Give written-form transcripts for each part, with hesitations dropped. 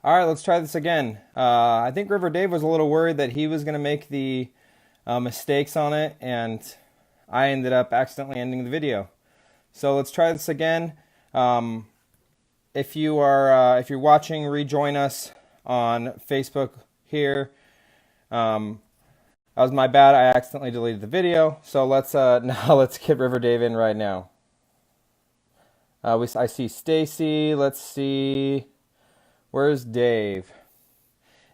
All right, let's try this again. I think River Dave was a little worried that he was going to make the mistakes on it, and I ended up accidentally ending the video. So let's try this again. Um, if you're watching, rejoin us on Facebook here. Um, that was my bad. I accidentally deleted the video. So let's now let's get River Dave in right now. I see Stacy. Let's see. Where's Dave?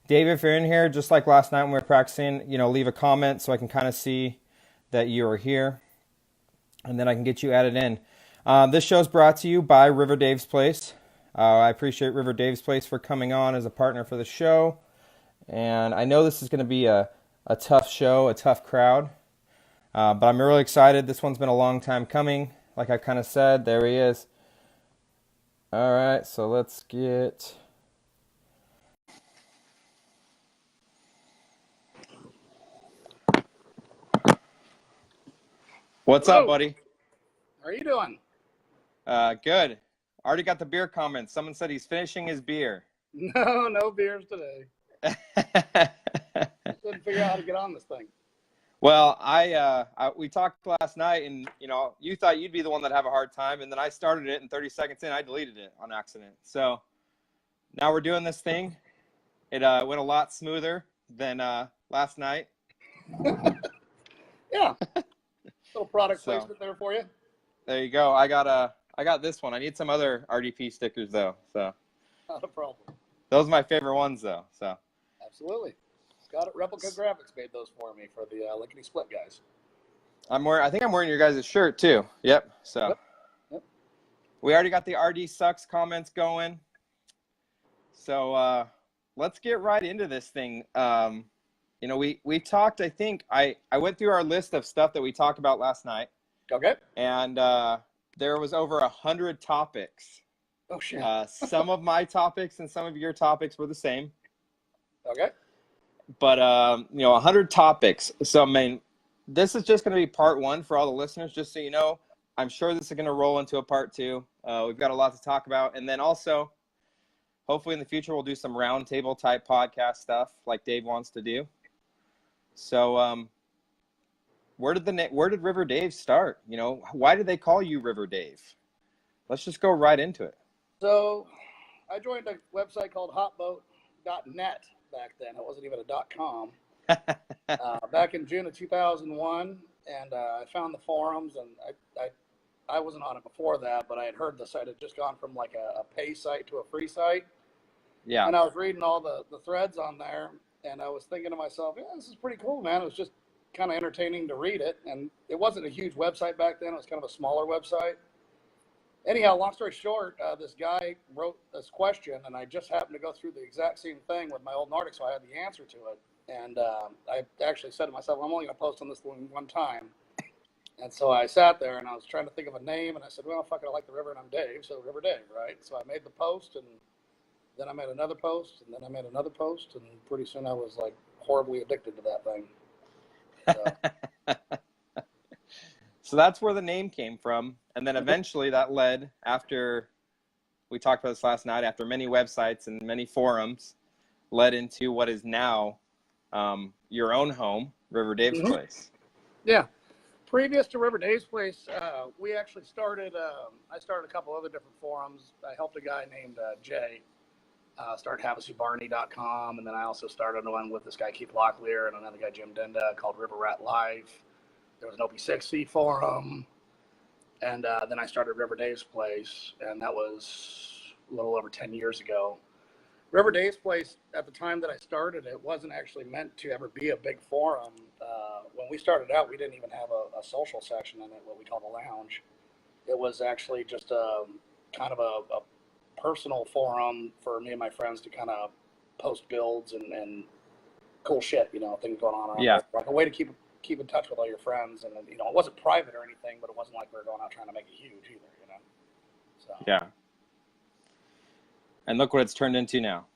Dave, if you're in here, just like last night when we were practicing, leave a comment so I can kind of see that you are here, and then I can get you added in. This show is brought to you by River Dave's Place. I appreciate River Dave's Place for coming on as a partner for the show, and I know this is going to be a tough show, a tough crowd, but I'm really excited. This one's been a long time coming. Like I kind of said, there he is. All right, so let's get... What's up, Hello. buddy? How are you doing? Good. Already got the beer comments. Someone said he's finishing his beer. No beers today. Couldn't figure out how to get on this thing. Well, we talked last night, and you thought you'd be the one that have a hard time, and then I started it, and 30 seconds in, I deleted it on accident. So now we're doing this thing. It went a lot smoother than last night. Yeah, little product placement there for you. There you go. I got this one. I need some other RDP stickers though. So Not a problem. those are my favorite ones though. So Absolutely. Got it. Replica Graphics made those for me for the Lickety Split guys. I think I'm wearing your guys' shirt too. Yep. So Yep. we already got the RD sucks comments going. So let's get right into this thing. We talked, I think I went through our list of stuff that we talked about last night. Okay. And there was over 100 topics. Oh, shit. Some of my topics and some of your topics were the same. Okay. But, 100 topics. So, I mean, this is just going to be part one for all the listeners, just so you know. I'm sure this is going to roll into a part two. We've got a lot to talk about. And then also, hopefully in the future, we'll do some roundtable type podcast stuff like Dave wants to do. So, where did River Dave start? Why did they call you River Dave? Let's just go right into it. So I joined a website called hotboat.net back then. It wasn't even a .com. Back in June of 2001, and I found the forums, and I wasn't on it before that, but I had heard the site had just gone from like a pay site to a free site. Yeah. And I was reading all the threads on there, and I was thinking to myself, yeah, this is pretty cool, man. It was just kind of entertaining to read it, and it wasn't a huge website back then. It was kind of a smaller website. Anyhow, long story short, this guy wrote this question, and I just happened to go through the exact same thing with my old Nordic, so I had the answer to it. And I actually said to myself, I'm only going to post on this one time. And so I sat there, and I was trying to think of a name, and I said, well, fuck it, I like the river, and I'm Dave, so River Dave, right? So I made the post, and then I made another post, and then I made another post, and pretty soon I was like horribly addicted to that thing. So that's where the name came from. And then eventually that led, after we talked about this last night, after many websites and many forums, led into what is now your own home, River Dave's Place. Yeah. Previous to River Dave's Place, we actually started, I started a couple other different forums. I helped a guy named Jay start HavaSuBarney.com, and then I also started one with this guy Keith Locklear and another guy Jim Denda called River Rat Live. There was an OP60 forum, and then I started River Dave's Place, and that was a little over 10 years ago. River Dave's Place, at the time that I started it, wasn't actually meant to ever be a big forum. When we started out, we didn't even have a social section in it, what we call the lounge. It was actually just a kind of a personal forum for me and my friends to kind of post builds and cool shit, things going on around Yeah. there. Like a way to keep in touch with all your friends. And, it wasn't private or anything, but it wasn't like we were going out trying to make it huge either, So. Yeah. And look what it's turned into now.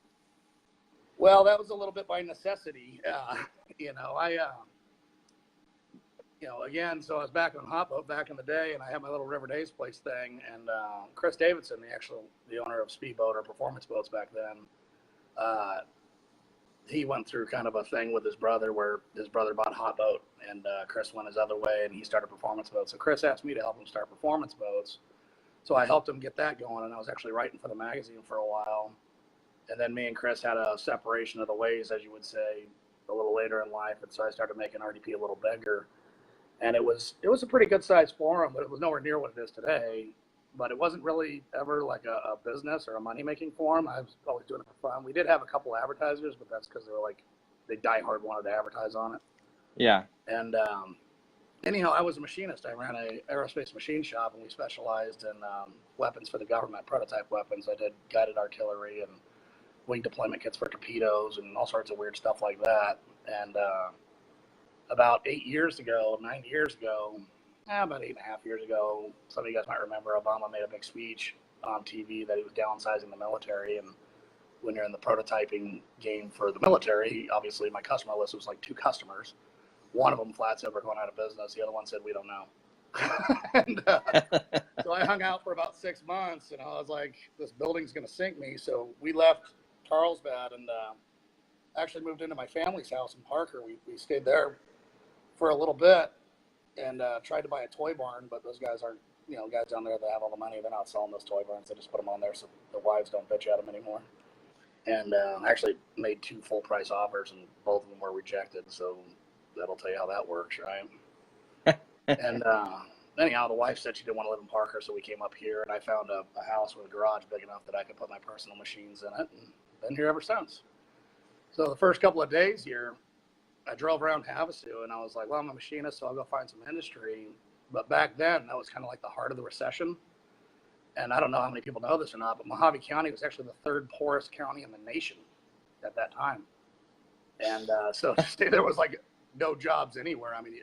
Well, that was a little bit by necessity. Again, so I was back on Hotboat back in the day, and I had my little River Dave's Place thing, and Chris Davidson, the owner of Speedboat or Performance Boats back then, he went through kind of a thing with his brother where his brother bought a hot boat, and Chris went his other way, and he started performance boats. So Chris asked me to help him start performance boats. So I helped him get that going, and I was actually writing for the magazine for a while. And then me and Chris had a separation of the ways, as you would say, a little later in life. And so I started making RDP a little bigger. And it was a pretty good sized forum, but it was nowhere near what it is today. But it wasn't really ever like a business or a money-making forum. I was always doing it for fun. We did have a couple advertisers, but that's because they diehard wanted to advertise on it. Yeah. And anyhow, I was a machinist. I ran an aerospace machine shop, and we specialized in weapons for the government, prototype weapons. I did guided artillery and wing deployment kits for torpedoes and all sorts of weird stuff like that. And about 9 years ago, about 8.5 years ago, some of you guys might remember Obama made a big speech on TV that he was downsizing the military. And when you're in the prototyping game for the military, obviously my customer list was like 2 customers. One of them flat said we're going out of business. The other one said we don't know. And so I hung out for about 6 months, and I was like, this building's going to sink me. So we left Carlsbad and actually moved into my family's house in Parker. We stayed there for a little bit and tried to buy a toy barn, but those guys aren't, guys down there that have all the money, they're not selling those toy barns. They just put them on there so the wives don't bitch at them anymore. And actually made 2 full price offers, and both of them were rejected. So that'll tell you how that works, right? And anyhow, the wife said she didn't want to live in Parker, so we came up here, and I found a house with a garage big enough that I could put my personal machines in it, and been here ever since. So the first couple of days here, I drove around Havasu, and I was like, well, I'm a machinist, so I'll go find some industry. But back then, that was kind of like the heart of the recession. And I don't know how many people know this or not, but Mojave County was actually the 3rd poorest county in the nation at that time. And so to say there was like no jobs anywhere. I mean,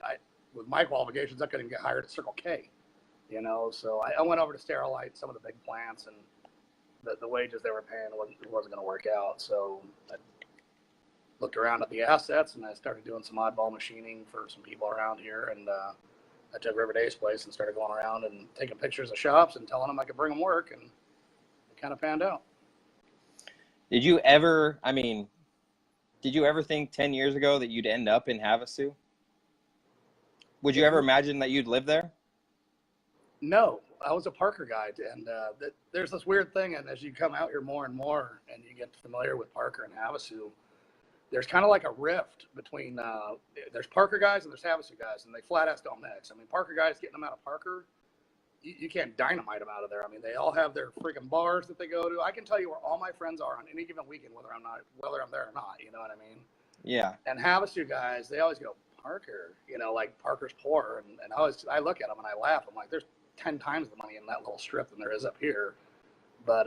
with my qualifications, I couldn't even get hired at Circle K, So I went over to Sterilite, some of the big plants, and the wages they were paying wasn't going to work out. So I looked around at the assets, and I started doing some oddball machining for some people around here. And I took River Days Place and started going around and taking pictures of shops and telling them I could bring them work, and it kind of panned out. Did you ever think 10 years ago that you'd end up in Havasu? Would you ever imagine that you'd live there? No, I was a Parker guy, and there's this weird thing, and as you come out here more and more and you get familiar with Parker and Havasu, there's kind of like a rift between, there's Parker guys and there's Havasu guys, and they flat ass don't mix. I mean, Parker guys getting them out of Parker, you can't dynamite them out of there. I mean, they all have their freaking bars that they go to. I can tell you where all my friends are on any given weekend, whether I'm there or not, you know what I mean? Yeah. And Havasu guys, they always go, Parker, like Parker's poor. And I look at them and I laugh. I'm like, there's 10 times the money in that little strip than there is up here. But,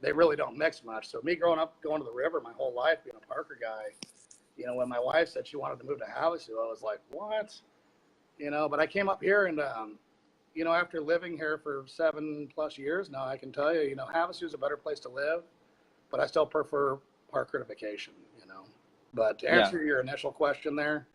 they really don't mix much. So me growing up, going to the river my whole life, being a Parker guy, when my wife said she wanted to move to Havasu, I was like, what? But I came up here and, after living here for 7+ years now, I can tell you, Havasu is a better place to live, but I still prefer Parker to vacation, But to answer your initial question there,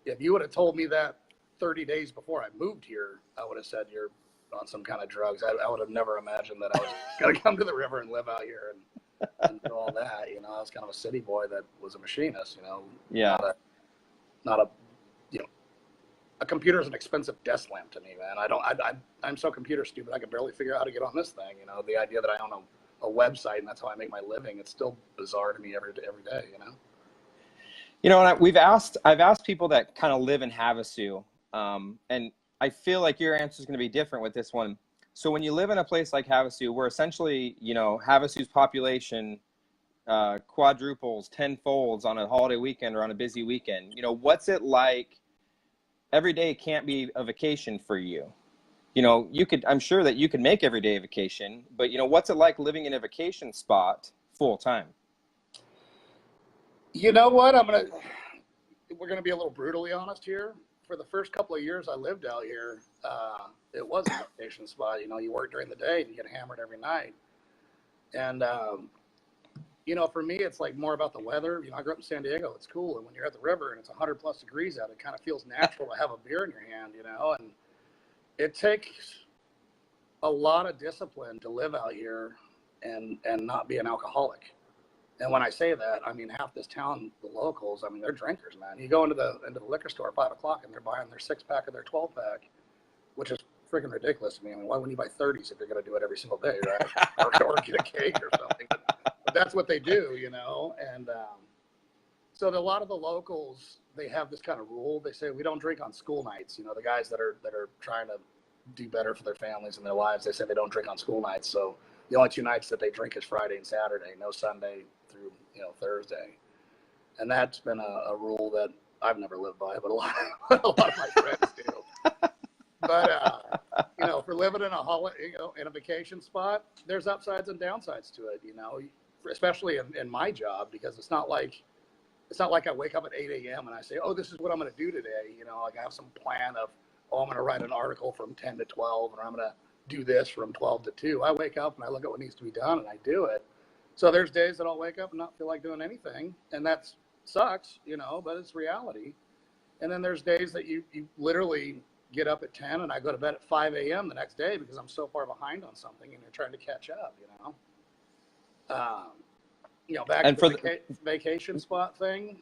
if you would have told me that 30 days before I moved here, I would have said you're on some kind of drugs. I would have never imagined that I was going to come to the river and live out here and do all that. I was kind of a city boy that was a machinist, Yeah. Not a a computer is an expensive desk lamp to me, man. I'm so computer stupid. I can barely figure out how to get on this thing. The idea that I own a website and that's how I make my living, it's still bizarre to me every day, And I've asked people that kind of live in Havasu, and I feel like your answer is going to be different with this one. So when you live in a place like Havasu, where essentially, Havasu's population quadruples, tenfolds on a holiday weekend or on a busy weekend, what's it like? Every day can't be a vacation for you. I'm sure that you could make every day a vacation, but what's it like living in a vacation spot full time? You know what? We're going to be a little brutally honest here. For the first couple of years I lived out here, it was a vacation spot. You work during the day and you get hammered every night. And, for me, it's like more about the weather. I grew up in San Diego. It's cool. And when you're at the river and it's 100+ degrees out, it kind of feels natural to have a beer in your hand, and it takes a lot of discipline to live out here and not be an alcoholic. And when I say that, I mean, half this town, the locals, I mean, they're drinkers, man. You go into the liquor store at 5 o'clock and they're buying their 6-pack or their 12-pack, which is freaking ridiculous to me. I mean, why wouldn't you buy 30s if you're going to do it every single day, right? or get a cake or something. But that's what they do, you know. And so a lot of the locals, they have this kind of rule. They say we don't drink on school nights. You know, the guys that are trying to do better for their families and their lives, they say they don't drink on school nights. So the only 2 nights that they drink is Friday and Saturday, no Sunday through, you know, Thursday. And that's been a rule that I've never lived by, but a lot of my friends do. But you know, for living in in a vacation spot, there's upsides and downsides to it. You know, especially in my job, because it's not like I wake up at 8 a.m. and I say, oh, this is what I'm going to do today. You know, like I have some plan of, oh, I'm going to write an article from 10 to 12, or I'm going to do this from 12 to 2. I wake up and I look at what needs to be done and I do it. So there's days that I'll wake up and not feel like doing anything, and that sucks, you know, but it's reality. And then there's days that you literally get up at 10 and I go to bed at 5 a.m. the next day because I'm so far behind on something and you're trying to catch up, you know. You know, back to the vacation spot thing,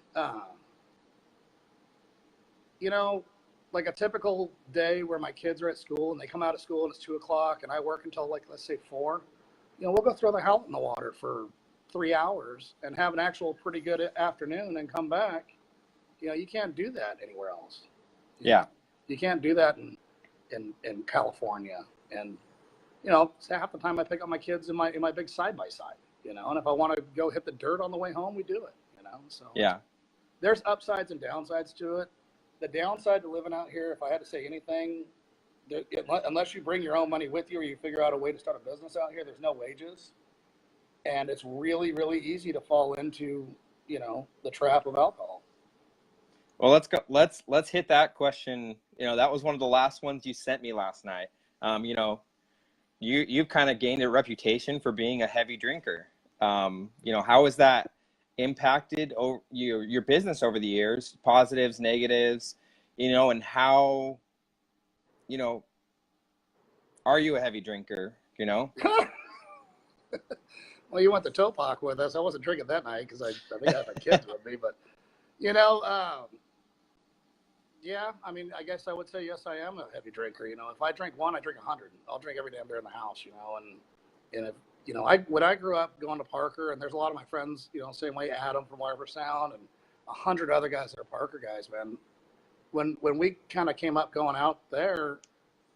you know, like a typical day where my kids are at school and they come out of school and it's 2 o'clock and I work until, like, let's say 4, you know, we'll go throw the house in the water for 3 hours and have an actual pretty good afternoon and come back. You know, you can't do that anywhere else. Yeah. You can't do that in California. And, you know, half the time I pick up my kids in my big side-by-side, you know, and if I want to go hit the dirt on the way home, we do it, you know. So yeah, there's upsides and downsides to it. The downside to living out here, if I had to say anything, unless you bring your own money with you or you figure out a way to start a business out here, there's no wages. And it's really, really easy to fall into, you know, the trap of alcohol. Well, let's go. Let's hit that question. You know, that was one of the last ones you sent me last night. You know, you've kind of gained a reputation for being a heavy drinker. You know, how has that impacted your business over the years? Positives, negatives, you know, and how, you know, are you a heavy drinker? You know? Well, you went to Topak with us. I wasn't drinking that night because I think I had my kids with me. But, you know, yeah, I mean, I guess I would say, yes, I am a heavy drinker. You know, if I drink one, I drink 100. I'll drink every damn beer in the house, you know. And if, you know, when I grew up going to Parker, and there's a lot of my friends, you know, same way, Adam from Wire for Sound and 100 other guys that are Parker guys, man. When we kind of came up going out there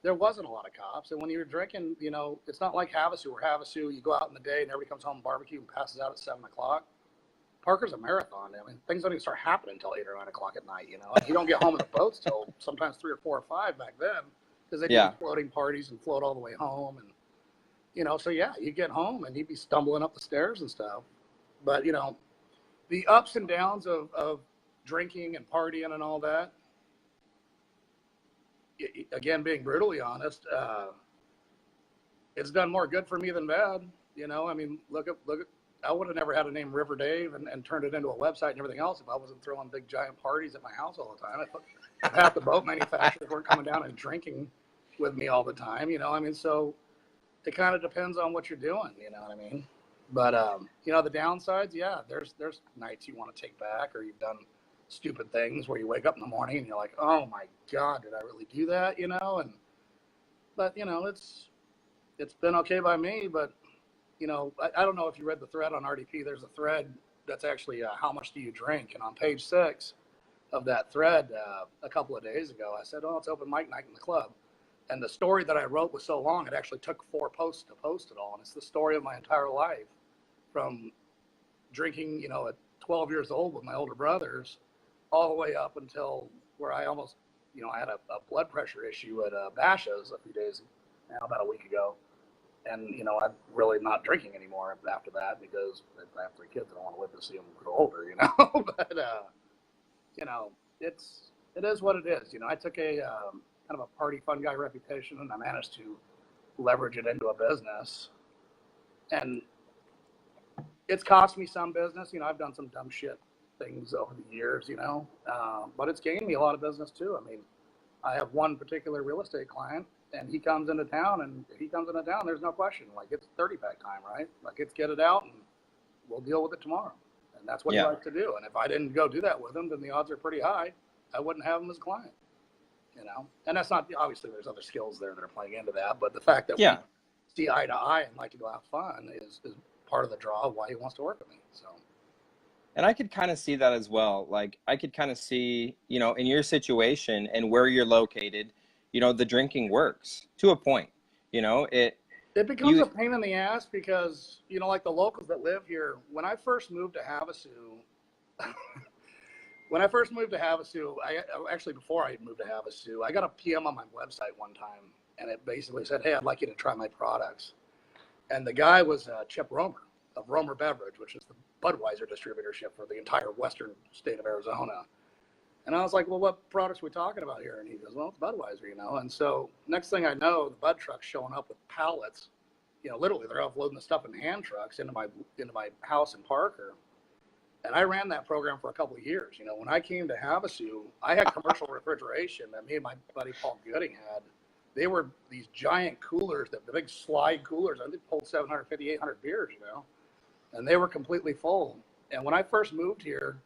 wasn't a lot of cops. And when you were drinking, you know, it's not like Havasu, where Havasu, you go out in the day and everybody comes home and barbecue and passes out at 7 o'clock. Parker's a marathon. I mean, things don't even start happening until 8 or 9 o'clock at night, you know. And you don't get home in the boats till sometimes 3 or 4 or 5 back then, because they do floating parties and float all the way home. And, you know, so yeah, you get home and you'd be stumbling up the stairs and stuff. But, you know, the ups and downs of drinking and partying and all that, again, being brutally honest, it's done more good for me than bad. You know, I mean, look at, I would have never had a name River Dave and turned it into a website and everything else if I wasn't throwing big giant parties at my house all the time. If half the boat manufacturers weren't coming down and drinking with me all the time, you know, I mean, so it kind of depends on what you're doing, you know what I mean? But, you know, the downsides, yeah, there's nights you want to take back, or you've done stupid things where you wake up in the morning and you're like, oh my God, did I really do that? You know, but you know, it's been okay by me. But, you know, I don't know if you read the thread on RDP. There's a thread that's actually how much do you drink? And on page 6 of that thread, a couple of days ago, I said, oh, it's open mic night in the club. And the story that I wrote was so long, it actually took 4 posts to post it all. And it's the story of my entire life, from drinking, you know, at 12 years old with my older brothers, all the way up until where I almost, you know, I had a blood pressure issue at Basha's a few days, about a week ago. And, you know, I'm really not drinking anymore after that, because I have 3 kids and I want to live to see them grow older, you know. But, you know, it is what it is. You know, I took a kind of a party fun guy reputation, and I managed to leverage it into a business. And it's cost me some business. You know, I've done some dumb shit things over the years, you know, but it's gained me a lot of business too. I mean, I have one particular real estate client, and he comes into town, and if he comes into town, there's no question, like, it's 30-pack time, right? Like, it's get it out and we'll deal with it tomorrow. And that's what he Yeah. likes to do. And if I didn't go do that with him, then the odds are pretty high I wouldn't have him as a client, you know? And that's not, obviously there's other skills there that are playing into that, but the fact that we Yeah. see eye to eye and like to go have fun is part of the draw of why he wants to work with me. So. And I could kind of see that as well. Like, I could kind of see, you know, in your situation and where you're located, you know, the drinking works to a point. You know, it becomes a pain in the ass because, you know, like the locals that live here, when I first moved to Havasu, actually before I moved to Havasu, I got a PM on my website one time, and it basically said, "Hey, I'd like you to try my products." And the guy was Chip Romer of Romer Beverage, which is the Budweiser distributorship for the entire western state of Arizona. And I was like, "Well, what products are we talking about here?" And he goes, "Well, it's Budweiser, you know." And so next thing I know, the Bud truck's showing up with pallets. You know, literally they're offloading the stuff in hand trucks into my house in Parker. And I ran that program for a couple of years. You know, when I came to Havasu, I had commercial refrigeration that me and my buddy Paul Gooding had. They were these giant coolers, the big slide coolers. I think pulled 750, 800 beers, you know, and they were completely full. And when I first moved here,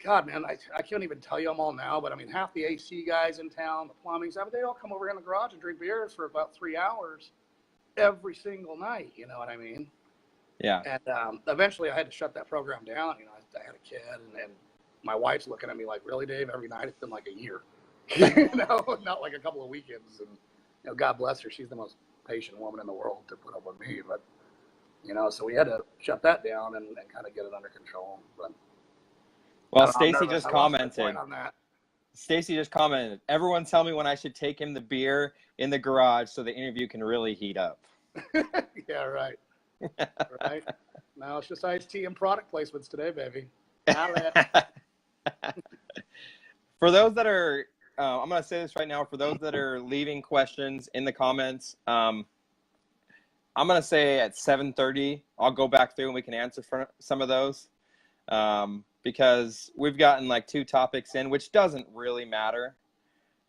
God, man, I can't even tell you them all now, but I mean, half the AC guys in town, the plumbing stuff, they all come over here in the garage and drink beers for about 3 hours every single night. You know what I mean? Yeah. And eventually I had to shut that program down. You know, I had a kid, and my wife's looking at me like, "Really, Dave? Every night?" It's been like a year, you know, not like a couple of weekends. And, you know, God bless her. She's the most patient woman in the world to put up with me. But, you know, so we had to shut that down and kind of get it under control. But well, Stacy just commented. On that. Stacy just commented, "Everyone tell me when I should take him the beer in the garage so the interview can really heat up." Yeah, right. Right. Now it's just iced tea and product placements today, baby. For those that are, I'm going to say this right now, for those that are leaving questions in the comments, I'm going to say at 7:30, I'll go back through and we can answer for some of those, because we've gotten like 2 topics in, which doesn't really matter.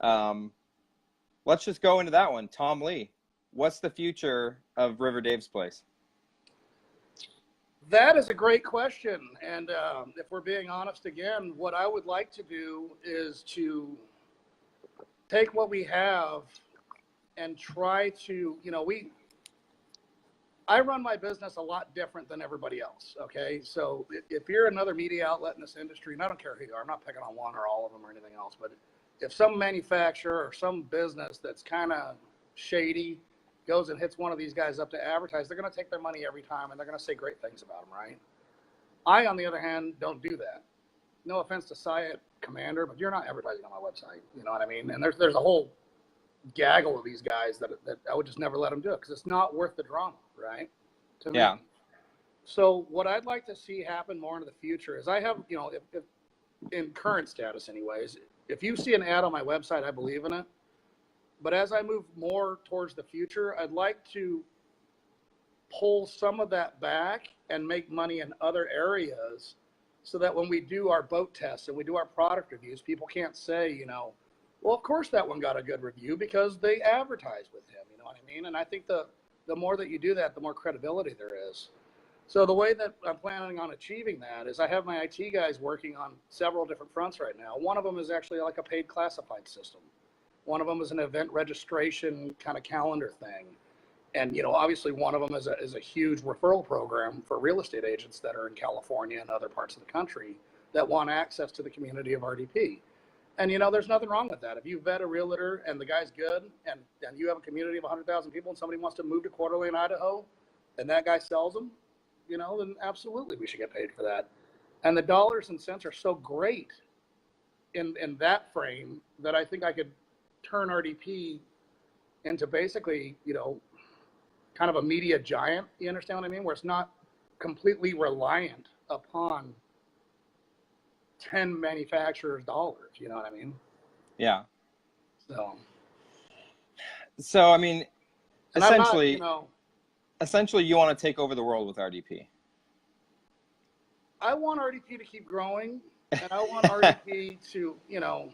Let's just go into that one. Tom Lee, what's the future of River Dave's Place? That is a great question. And if we're being honest again, what I would like to do is to take what we have and try to, you know, I run my business a lot different than everybody else. Okay. So if you're another media outlet in this industry, and I don't care who you are, I'm not picking on one or all of them or anything else, but if some manufacturer or some business that's kind of shady goes and hits one of these guys up to advertise, they're going to take their money every time and they're going to say great things about them, right? I, on the other hand, don't do that. No offense to Syed Commander, but you're not advertising on my website. You know what I mean? And there's a whole gaggle of these guys that I would just never let them do it because it's not worth the drama, right? To me. Yeah. So what I'd like to see happen more into the future is I have, you know, if in current status anyways, if you see an ad on my website, I believe in it. But as I move more towards the future, I'd like to pull some of that back and make money in other areas so that when we do our boat tests and we do our product reviews, people can't say, you know, well, of course that one got a good review because they advertised with him. You know what I mean? And I think the more that you do that, the more credibility there is. So the way that I'm planning on achieving that is I have my IT guys working on several different fronts right now. One of them is actually like a paid classified system. One of them is an event registration kind of calendar thing. And, you know, obviously one of them is a huge referral program for real estate agents that are in California and other parts of the country that want access to the community of RDP. And, you know, there's nothing wrong with that. If you vet a realtor and the guy's good and you have a community of 100,000 people and somebody wants to move to Coeur d'Alene, Idaho, and that guy sells them, you know, then absolutely we should get paid for that. And the dollars and cents are so great in that frame that I think I could turn RDP into basically, you know, kind of a media giant, you understand what I mean? Where it's not completely reliant upon 10 manufacturers' dollars, you know what I mean? Yeah. So I mean, essentially, essentially you want to take over the world with RDP. I want RDP to keep growing, and I want RDP to, you know,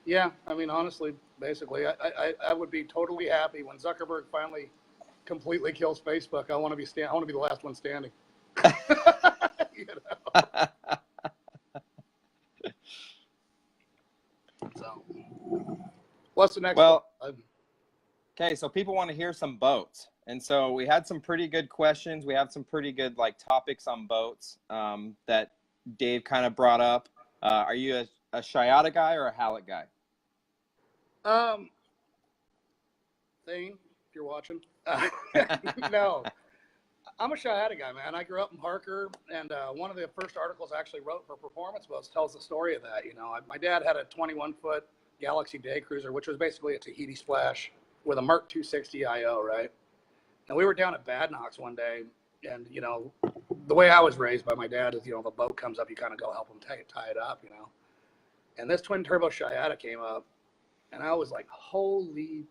yeah, I mean, honestly, basically, I would be totally happy when Zuckerberg finally completely kills Facebook. I want to be the last one standing. You know? So, what's the next Well, one? okay, so people want to hear some boats. And so we had some pretty good questions. We have some pretty good like topics on boats that Dave kind of brought up. Are you a Shiata guy or a Halleck guy? Thane, if you're watching. No, I'm a Shiata guy, man. I grew up in Parker, and one of the first articles I actually wrote for Performance Boats tells the story of that. You know, my dad had a 21-foot Galaxy Day Cruiser, which was basically a Tahiti Splash with a Mark 260 IO, right? And we were down at Bad Knocks one day, and, you know, the way I was raised by my dad is, you know, the boat comes up, you kind of go help him tie it up, you know. And this twin turbo Shiata came up, and I was like, holy,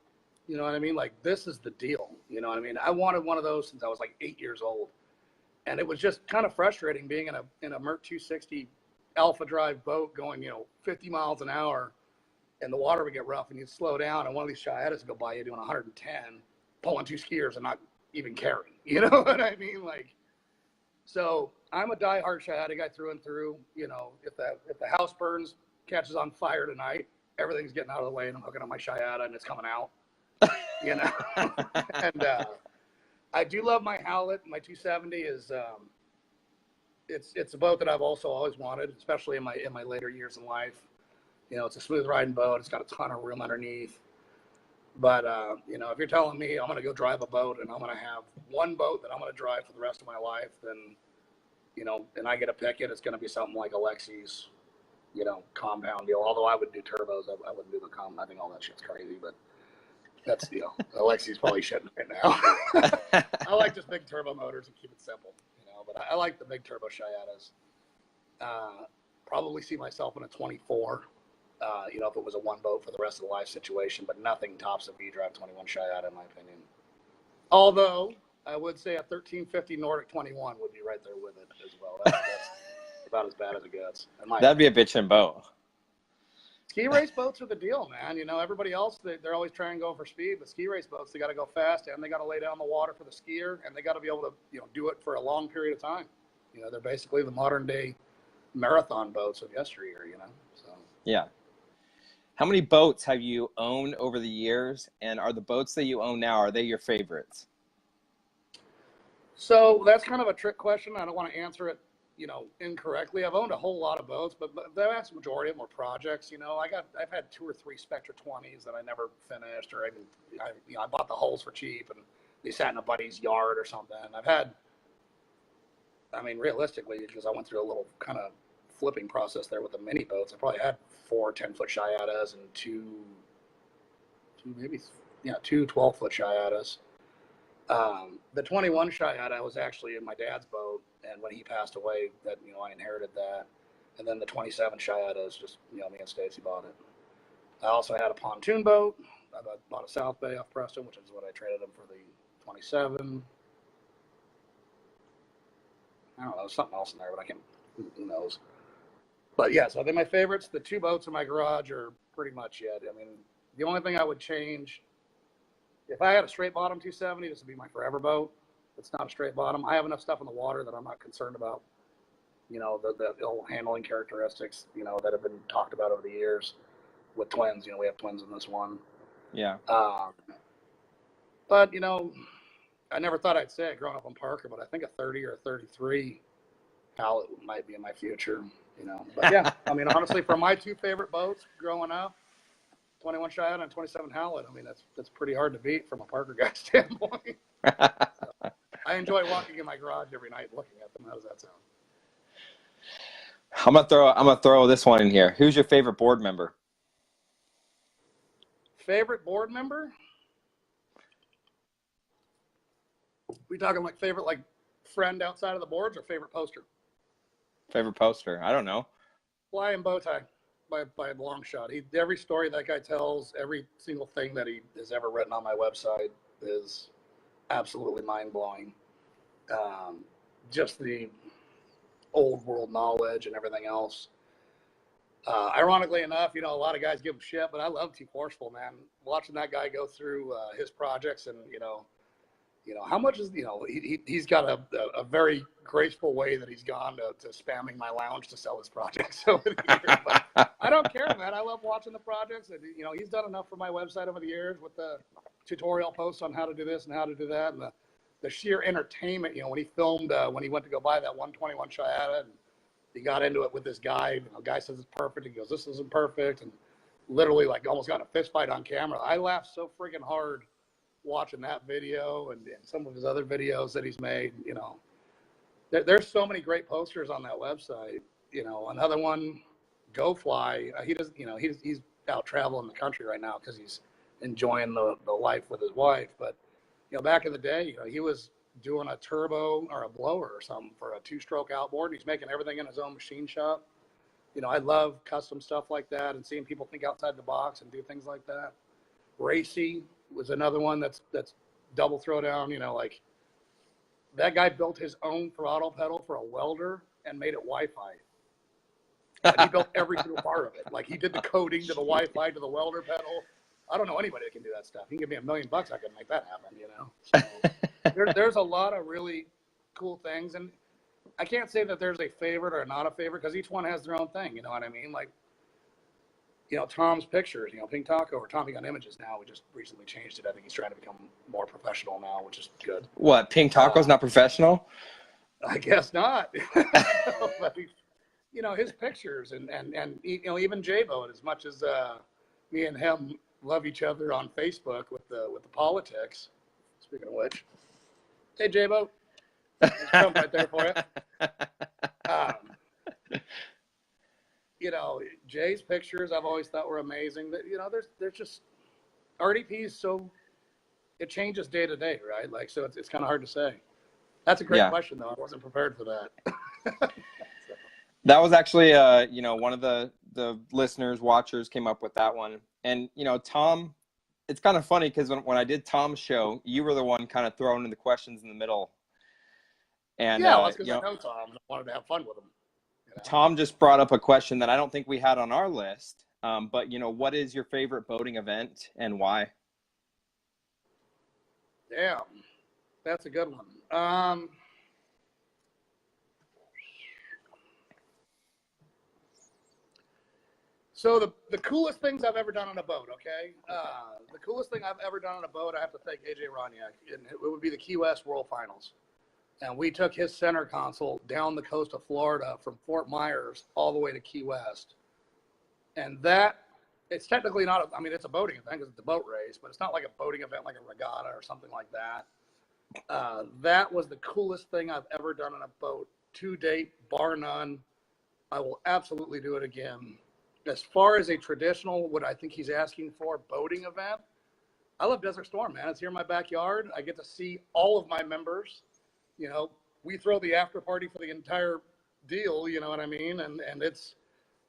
you know what I mean? Like, this is the deal. You know what I mean? I wanted one of those since I was like 8 years old. And it was just kind of frustrating being in a Merc 260 Alpha Drive boat going, you know, 50 miles an hour, and the water would get rough and you'd slow down, and one of these Shiatas would go by you doing 110, pulling two skiers and not even caring. You know what I mean? Like, so I'm a diehard Shiata guy through and through. You know, if the house burns, catches on fire tonight, everything's getting out of the way, and I'm hooking up my Shiata and it's coming out. You know, and I do love my Howlet. My 270 is it's a boat that I've also always wanted, especially in my later years in life. You know, it's a smooth riding boat. It's got a ton of room underneath. But you know, if you're telling me I'm gonna go drive a boat and I'm gonna have one boat that I'm gonna drive for the rest of my life, then, you know, and I get to pick it, it's gonna be something like Alexi's, you know, compound deal. Although I would do turbos, I wouldn't do the comp. I think all that shit's crazy, but that's the deal. Alexi's probably shitting right now. I like just big turbo motors and keep it simple, you know. But I like the big turbo Shiatas. Probably see myself in a 24. You know, if it was a one boat for the rest of the life situation, but nothing tops a V-Drive 21 Shiata in my opinion. Although I would say a 1350 Nordic 21 would be right there with it as well. That's about as bad as it gets. That'd be a bitchin' boat. Ski race boats are the deal, man. You know, everybody else, they're always trying to go for speed, but ski race boats, they got to go fast, and they got to lay down the water for the skier, and they got to be able to, you know, do it for a long period of time. You know, they're basically the modern day marathon boats of yesteryear, you know. So yeah. How many boats have you owned over the years, and are the boats that you own now, are they your favorites? So that's kind of a trick question. I don't want to answer it, you know, incorrectly. I've owned a whole lot of boats, but the vast majority of them were projects. You know, I've had 2 or 3 Spectra 20s that I never finished, or I bought the hulls for cheap and they sat in a buddy's yard or something. I've had, I mean, realistically, because I went through a little kind of flipping process there with the mini boats, I probably had 4 10-foot Shiatas and two 12-foot Shiatas. The 21 Shiata was actually in my dad's boat, and when he passed away, that, you know, I inherited that. And then the 27 Shiata is just, you know, me and Stacy bought it. I also had a pontoon boat. I bought a South Bay off Preston, which is what I traded him for the 27. I don't know, there's something else in there, but I can't, who knows. But yeah, so I think my favorites, the 2 boats in my garage are pretty much it. I mean, the only thing I would change, if I had a straight bottom 270, this would be my forever boat. It's not a straight bottom. I have enough stuff in the water that I'm not concerned about, you know, the ill handling characteristics, you know, that have been talked about over the years with twins. You know, we have twins in this one. Yeah. But, you know, I never thought I'd say it growing up in Parker, but I think a 30 or a 33 Howlet might be in my future, you know. But yeah, I mean, honestly, for my 2 favorite boats growing up, 21 Shiata and 27 Howlet, I mean, that's pretty hard to beat from a Parker guy standpoint. So, I enjoy walking in my garage every night looking at them. How does that sound? I'm gonna throw this one in here. Who's your favorite board member? Favorite board member? We talking like favorite, like friend outside of the boards, or favorite poster? Favorite poster? I don't know. Flying Bowtie by a long shot. Every story that guy tells, every single thing that he has ever written on my website is absolutely mind-blowing. Just the old world knowledge and everything else. Ironically enough, you know, a lot of guys give him shit, but I love T. Forceful, man. Watching that guy go through his projects and, you know, You know, how much is, you know, he's got a very graceful way that he's gone to spamming my lounge to sell his projects over the years. But I don't care, man. I love watching the projects. And, you know, he's done enough for my website over the years with the tutorial posts on how to do this and how to do that. And the sheer entertainment, you know, when he filmed, when he went to go buy that 121 Chiata, and he got into it with this guy. You know, guy says it's perfect. He goes, this isn't perfect. And literally, like, almost got in a fist fight on camera. I laughed so friggin' hard watching that video and some of his other videos that he's made. You know, there's so many great posters on that website. You know, another one, Go Fly. He doesn't, you know, he's out traveling the country right now because he's enjoying the life with his wife. But, you know, back in the day, you know, he was doing a turbo or a blower or something for a 2-stroke outboard. He's making everything in his own machine shop. You know, I love custom stuff like that and seeing people think outside the box and do things like that. Racy was another one that's double throwdown. You know, like, that guy built his own throttle pedal for a welder and made it Wi-Fi. And he built every single part of it. Like, he did the coding to the Wi-Fi to the welder pedal. I don't know anybody that can do that stuff. He can give me $1 million, I can make that happen, you know? So there's a lot of really cool things. And I can't say that there's a favorite or not a favorite because each one has their own thing, you know what I mean? Like, you know, Tom's pictures, you know, Pink Taco or Tommy Gun Images now, we just recently changed it. I think he's trying to become more professional now, which is good. What, Pink Taco's not professional? I guess not. But, you know, his pictures and you know, even J-Bo, as much as me and him love each other on Facebook with the politics. Speaking of which, hey J-Bo, jump right there for you. You know, Jay's pictures I've always thought were amazing. That, you know, there's just RDP is so, it changes day to day, right? Like, so it's kind of hard to say. That's a great question though. I wasn't prepared for that. That was actually, you know, one of the listeners, watchers came up with that one. And, you know, Tom, it's kind of funny because when I did Tom's show, you were the one kind of throwing in the questions in the middle. And, yeah, well, that's because you I know Tom and I wanted to have fun with him. You know? Tom just brought up a question that I don't think we had on our list. But, you know, what is your favorite boating event and why? Damn, that's a good one. So the coolest things I've ever done on a boat, okay? The coolest thing I've ever done on a boat, I have to thank AJ Roniak, and it would be the Key West World Finals. And we took his center console down the coast of Florida from Fort Myers all the way to Key West. And that, it's technically not, I mean, it's a boating event because it's a boat race, but it's not like a boating event like a regatta or something like that. That was the coolest thing I've ever done on a boat to date, bar none. I will absolutely do it again. As far as a traditional, what I think he's asking for, boating event, I love Desert Storm, man. It's here in my backyard. I get to see all of my members. You know, we throw the after party for the entire deal, you know what I mean? And it's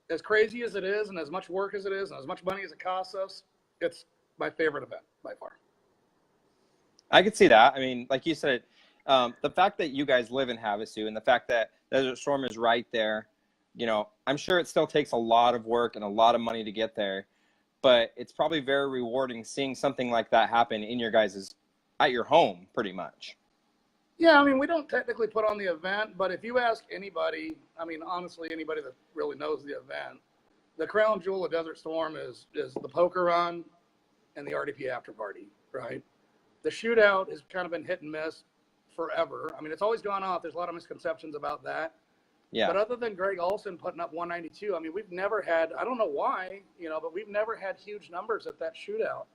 as crazy as it is and as much work as it is and as much money as it costs us, it's my favorite event by far. I could see that. I mean, like you said, the fact that you guys live in Havasu and the fact that Desert Storm is right there, you know, I'm sure it still takes a lot of work and a lot of money to get there, but it's probably very rewarding seeing something like that happen in your guys' at your home, pretty much. Yeah, I mean, we don't technically put on the event, but if you ask anybody, I mean, honestly, anybody that really knows the event, the crown jewel of Desert Storm is the poker run and the RDP after party, right? The shootout has kind of been hit and miss forever. I mean, it's always gone off. There's a lot of misconceptions about that. Yeah. But other than Greg Olson putting up 192, I mean, we've never had, I don't know why, you know, but we've never had huge numbers at that shootout,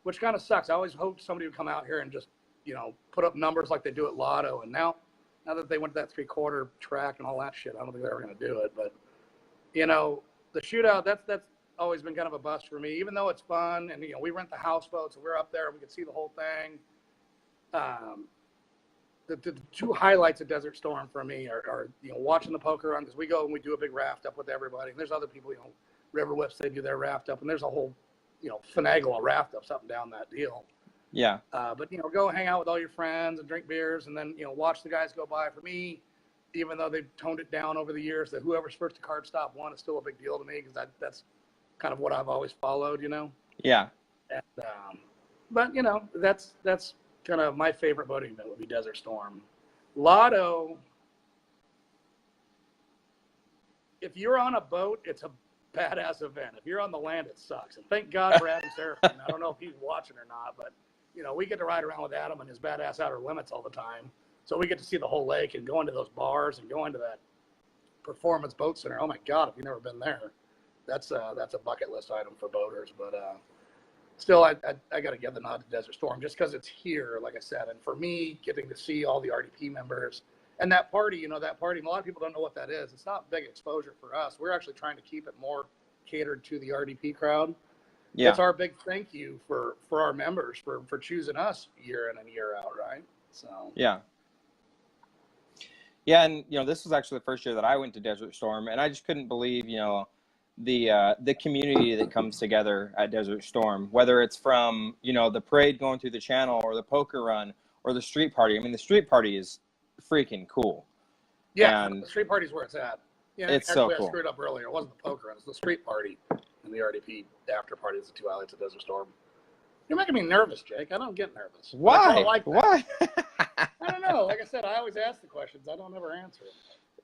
which kind of sucks. I always hoped somebody would come out here and just, you know, put up numbers like they do at Lotto. And now that they went to that 3/4 track and all that shit, I don't think they're ever going to do it. But, you know, the shootout, that's always been kind of a bust for me, even though it's fun. And, you know, we rent the houseboat, so we're up there and we can see the whole thing. The two highlights of Desert Storm for me are you know, watching the poker run, because we go and we do a big raft up with everybody. And there's other people, you know, River Whips, they do their raft up, and there's a whole, you know, finagle of raft ups up and down that deal. Yeah. But, you know, go hang out with all your friends and drink beers and then, you know, watch the guys go by. For me, even though they've toned it down over the years, that whoever's first to card stop one is still a big deal to me, because that's kind of what I've always followed, you know? Yeah. And, but, you know, that's kind of my favorite boating event would be Desert Storm. Lotto, if you're on a boat, it's a badass event. If you're on the land, it sucks. And thank God for Adam Serafin. I don't know if he's watching or not, but we get to ride around with Adam and his badass Outer Limits all the time. So we get to see the whole lake and go into those bars and go into that performance boat center. Oh my God, if you've never been there, that's a bucket list item for boaters. But still, I got to give the nod to Desert Storm just because it's here, like I said. And for me, getting to see all the RDP members and that party, and a lot of people don't know what that is. It's not big exposure for us. We're actually trying to keep it more catered to the RDP crowd. Yeah. It's our big thank you for our members for choosing us year in and year out, right? So yeah. Yeah, and this was actually the first year that I went to Desert Storm, and I just couldn't believe the community that comes together at Desert Storm, whether it's from the parade going through the channel or the poker run or the street party. I mean, the street party is freaking cool. Yeah, and the street party's where it's at. Yeah, it's so cool. I screwed up earlier. It wasn't the poker run; it's the street party and the RDP after party. Is the two highlights of Desert Storm. You're making me nervous, Jake. I don't get nervous. Why? Why? I don't know. Like I said, I always ask the questions. I don't ever answer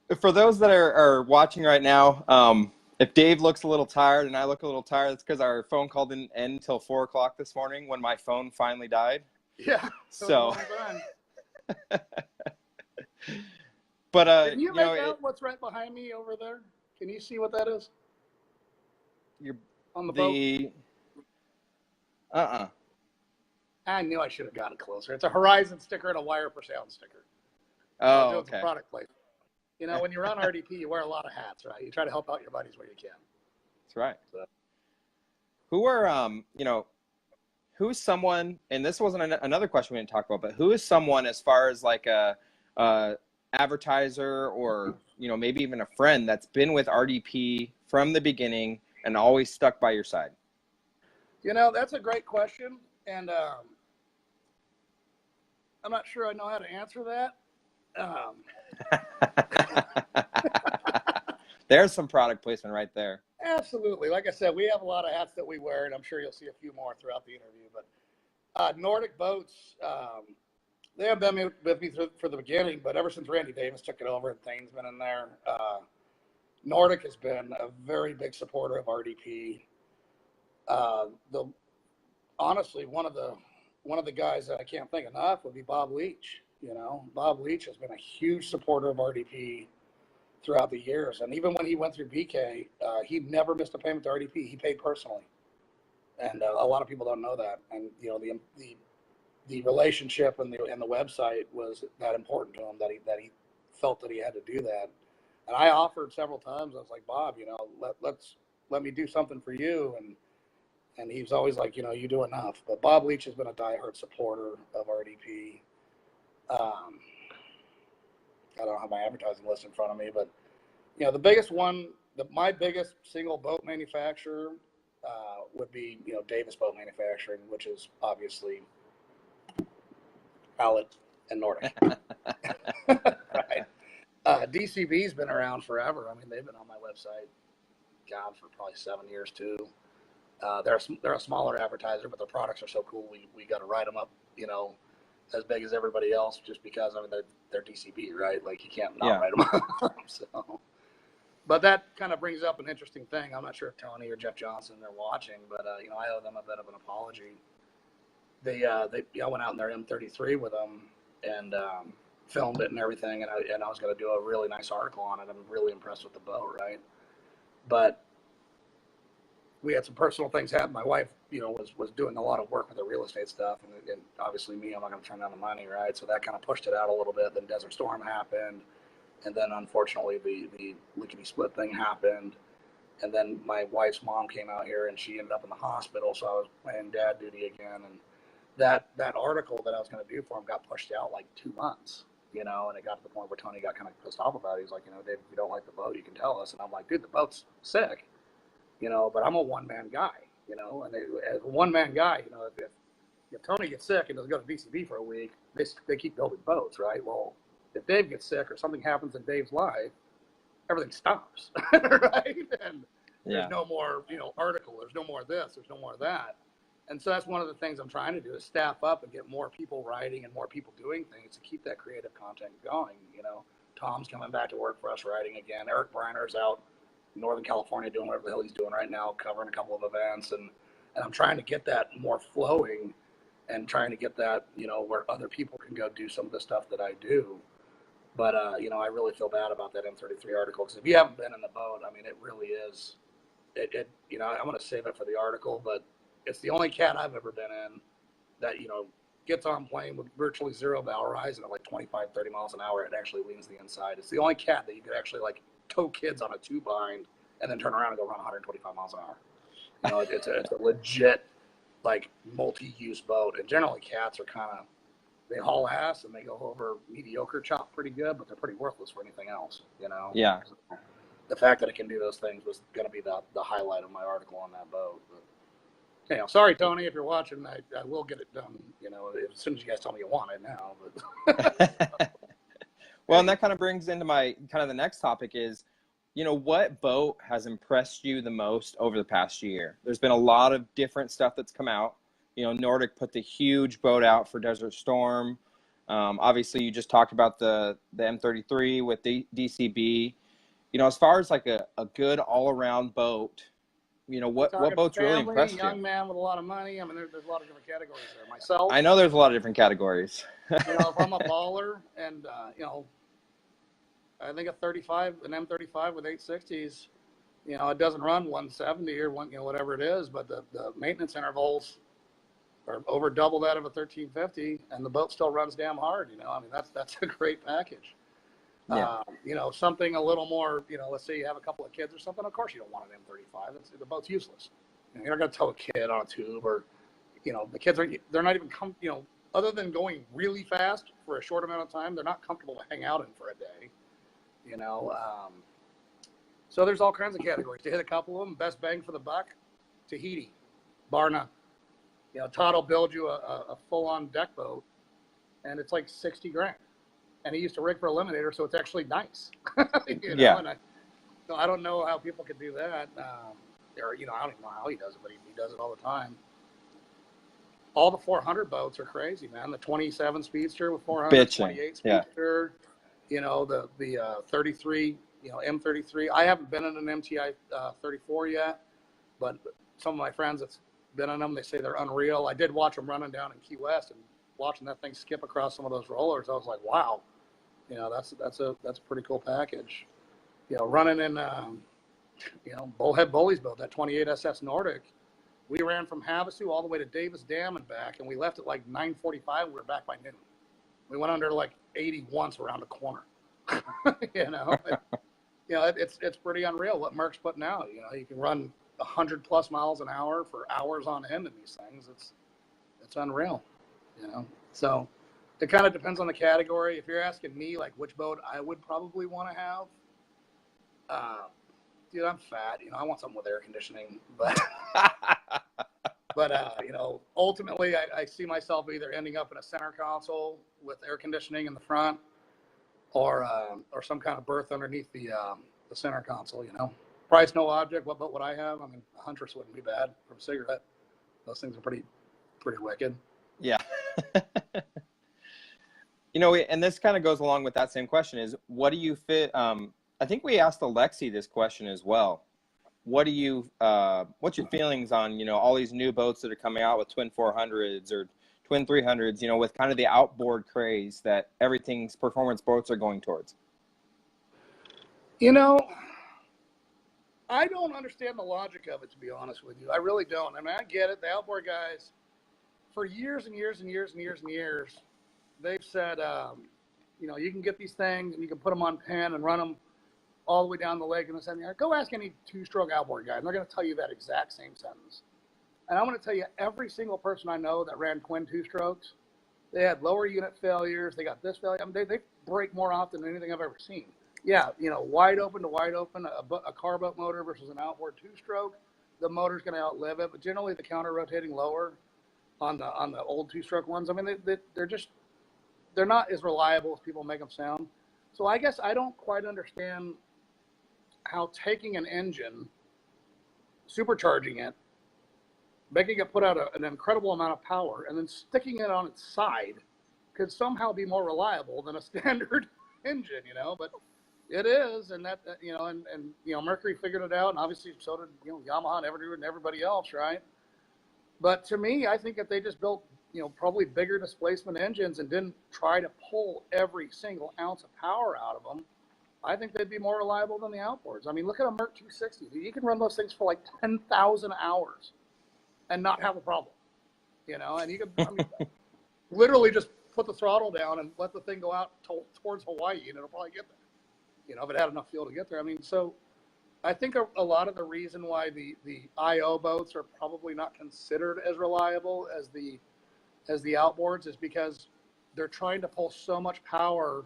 them. For those that are watching right now, if Dave looks a little tired and I look a little tired, it's because our phone call didn't end until 4 o'clock this morning when my phone finally died. Yeah. So. But can you make out what's right behind me over there? Can you see what that is? You're on the boat. I knew I should have gotten closer. It's a Horizon sticker and a Wire for Sound sticker. Oh, okay. It's a product placement. When you're on RDP, you wear a lot of hats, right? You try to help out your buddies where you can. That's right. So. Who are, who's someone, and this wasn't another question we didn't talk about, but who is someone as far as like a advertiser or, maybe even a friend that's been with RDP from the beginning and always stuck by your side? That's a great question. And I'm not sure I know how to answer that. There's some product placement right there. Absolutely. Like I said, we have a lot of hats that we wear, and I'm sure you'll see a few more throughout the interview. But Nordic Boats, they have been with me for the beginning, but ever since Randy Davis took it over and Thane's been in there, Nordic has been a very big supporter of RDP. Honestly, one of the guys that I can't thank enough would be Bob Leach. Bob Leach has been a huge supporter of RDP throughout the years, and even when he went through BK, he never missed a payment to RDP. He paid personally, and a lot of people don't know that. And the relationship and the website was that important to him that he felt that he had to do that. And I offered several times. I was like, Bob, let me do something for you, and he was always like, you do enough. But Bob Leach has been a diehard supporter of RDP. I don't have my advertising list in front of me, but the biggest one, my biggest single boat manufacturer would be Davis Boat Manufacturing, which is obviously Outlet and Nordic. Right. DCB's been around forever. I mean, they've been on my website, God, for probably 7 years too. They're a smaller advertiser, but their products are so cool. We got to write them up, as big as everybody else, just because they're DCB, right? Like you can't not write them up. So, but that kind of brings up an interesting thing. I'm not sure if Tony or Jeff Johnson are watching, but I owe them a bit of an apology. I went out in their M33 with them and filmed it and everything, and I was going to do a really nice article on it. I'm really impressed with the boat, right? But we had some personal things happen. My wife, was doing a lot of work with the real estate stuff, and obviously me, I'm not going to turn down the money, right? So that kind of pushed it out a little bit. Then Desert Storm happened, and then unfortunately the lickety split thing happened, and then my wife's mom came out here and she ended up in the hospital, so I was playing dad duty again, and that article that I was going to do for him got pushed out like 2 months, and it got to the point where Tony got kind of pissed off about it. He's like, Dave, if you don't like the boat, you can tell us. And I'm like, dude, the boat's sick. But I'm a one-man guy, and as a one-man guy, if Tony gets sick and doesn't go to DCB for a week, they keep building boats, right? Well, if Dave gets sick or something happens in Dave's life, everything stops, right? And there's no more, article, there's no more this, there's no more that. And so that's one of the things I'm trying to do is staff up and get more people writing and more people doing things to keep that creative content going. You know, Tom's coming back to work for us writing again. Eric Briner's out in Northern California doing whatever the hell he's doing right now, covering a couple of events. And I'm trying to get that more flowing and trying to get that, you know, where other people can go do some of the stuff that I do. But, you know, I really feel bad about that M33 article because if you haven't been in the boat, I mean, it really is, you know, I'm going to save it for the article, but it's the only cat I've ever been in that, you know, gets on plane with virtually zero bow rise and at like 25, 30 miles an hour, it actually leans the inside. It's the only cat that you could actually like tow kids on a 2-bind and then turn around and go run 125 miles an hour. You know, it's a legit, like, multi-use boat. And generally cats are kind of, they haul ass and they go over mediocre chop pretty good, but they're pretty worthless for anything else, you know? Yeah. So the fact that it can do those things was going to be the highlight of my article on that boat. But, you know, sorry, Tony, if you're watching, I will get it done, you know, as soon as you guys tell me you want it now. But Well, and that kind of brings into my kind of the next topic is, you know, what boat has impressed you the most over the past year? There's been a lot of different stuff that's come out. You know, Nordic put the huge boat out for Desert Storm. Obviously, you just talked about the M33 with the DCB. You know, as far as like a good all-around boat, you know, what boats family, really impressed young you? man with a lot of money. I mean, there's a lot of different categories there. Myself, I know there's a lot of different categories. you know, if I'm a baller and, you know, I think an M35 with 860s, you know, it doesn't run 170 or you know, whatever it is, but the maintenance intervals are over double that of a 1350, and the boat still runs damn hard. You know, I mean, that's a great package. Yeah. You know, something a little more, you know, let's say you have a couple of kids or something. Of course, you don't want an M35. The boat's useless. You know, you're not going to tow a kid on a tube, or, you know, the kids they're not even you know, other than going really fast for a short amount of time, they're not comfortable to hang out in for a day. You know, so there's all kinds of categories. To hit a couple of them, best bang for the buck, Tahiti, bar none. You know, Todd will build you a full-on deck boat, and it's like 60 grand. And he used to rig for Eliminator, so it's actually nice. You know, Yeah. and I don't know how people could do that. Or, you know, I don't even know how he does it, but he does it all the time. All the 400 boats are crazy, man. The 27 Speedster with 400, 28 Speedster, you know, the 33, you know, M33. I haven't been in an MTI 34 yet, but some of my friends that's been in them, they say they're unreal. I did watch them running down in Key West, and watching that thing skip across some of those rollers, I was like, wow, you know, that's a pretty cool package. You know, running in, you know, Bullhead Bullies boat, that 28 SS Nordic, we ran from Havasu all the way to Davis Dam and back, and we left at like 9:45. We were back by noon. We went under like 80 once around a corner. You know, you know, it's pretty unreal what Merck's putting out. You know, you can run 100+ miles an hour for hours on end in these things. It's unreal. You know, so it kind of depends on the category. If you're asking me, like, which boat I would probably want to have, dude, I'm fat. You know, I want something with air conditioning, but you know, ultimately, I see myself either ending up in a center console with air conditioning in the front, or some kind of berth underneath the center console. You know, price no object. What boat would I have? I mean, a Huntress wouldn't be bad for a cigarette. Those things are pretty wicked. Yeah. You know, and this kind of goes along with that same question is, what do you fit? I think we asked Alexi this question as well. What do you, what's your feelings on, you know, all these new boats that are coming out with twin 400s or twin 300s, you know, with kind of the outboard craze that everything's performance boats are going towards? You know, I don't understand the logic of it, to be honest with you. I really don't. I mean, I get it. The outboard guys, for years and years and years and years and years, they've said, you know, you can get these things and you can put them on pen and run them all the way down the lake and this and that. Go ask any two-stroke outboard guy, and they're going to tell you that exact same sentence. And I'm going to tell you, every single person I know that ran twin two-strokes, they had lower unit failures. They got this failure. I mean, they break more often than anything I've ever seen. Yeah, you know, wide open to wide open, a car boat motor versus an outboard two-stroke, the motor's going to outlive it. But generally, the counter rotating lower on the old two-stroke ones, I mean, they're not as reliable as people make them sound. So I guess I don't quite understand how taking an engine, supercharging it, making it put out an incredible amount of power, and then sticking it on its side could somehow be more reliable than a standard engine, you know, but it is. And that, you know, and you know, Mercury figured it out, and obviously so did, you know, Yamaha and everybody else, right? But to me, I think if they just built, you know, probably bigger displacement engines and didn't try to pull every single ounce of power out of them, I think they'd be more reliable than the outboards. I mean, look at a Merc 260. You can run those things for like 10,000 hours and not have a problem, you know, and you can, I mean, literally just put the throttle down and let the thing go out towards Hawaii, and it'll probably get there, you know, if it had enough fuel to get there. I mean, so I think a lot of the reason why the IO boats are probably not considered as reliable as the outboards is because they're trying to pull so much power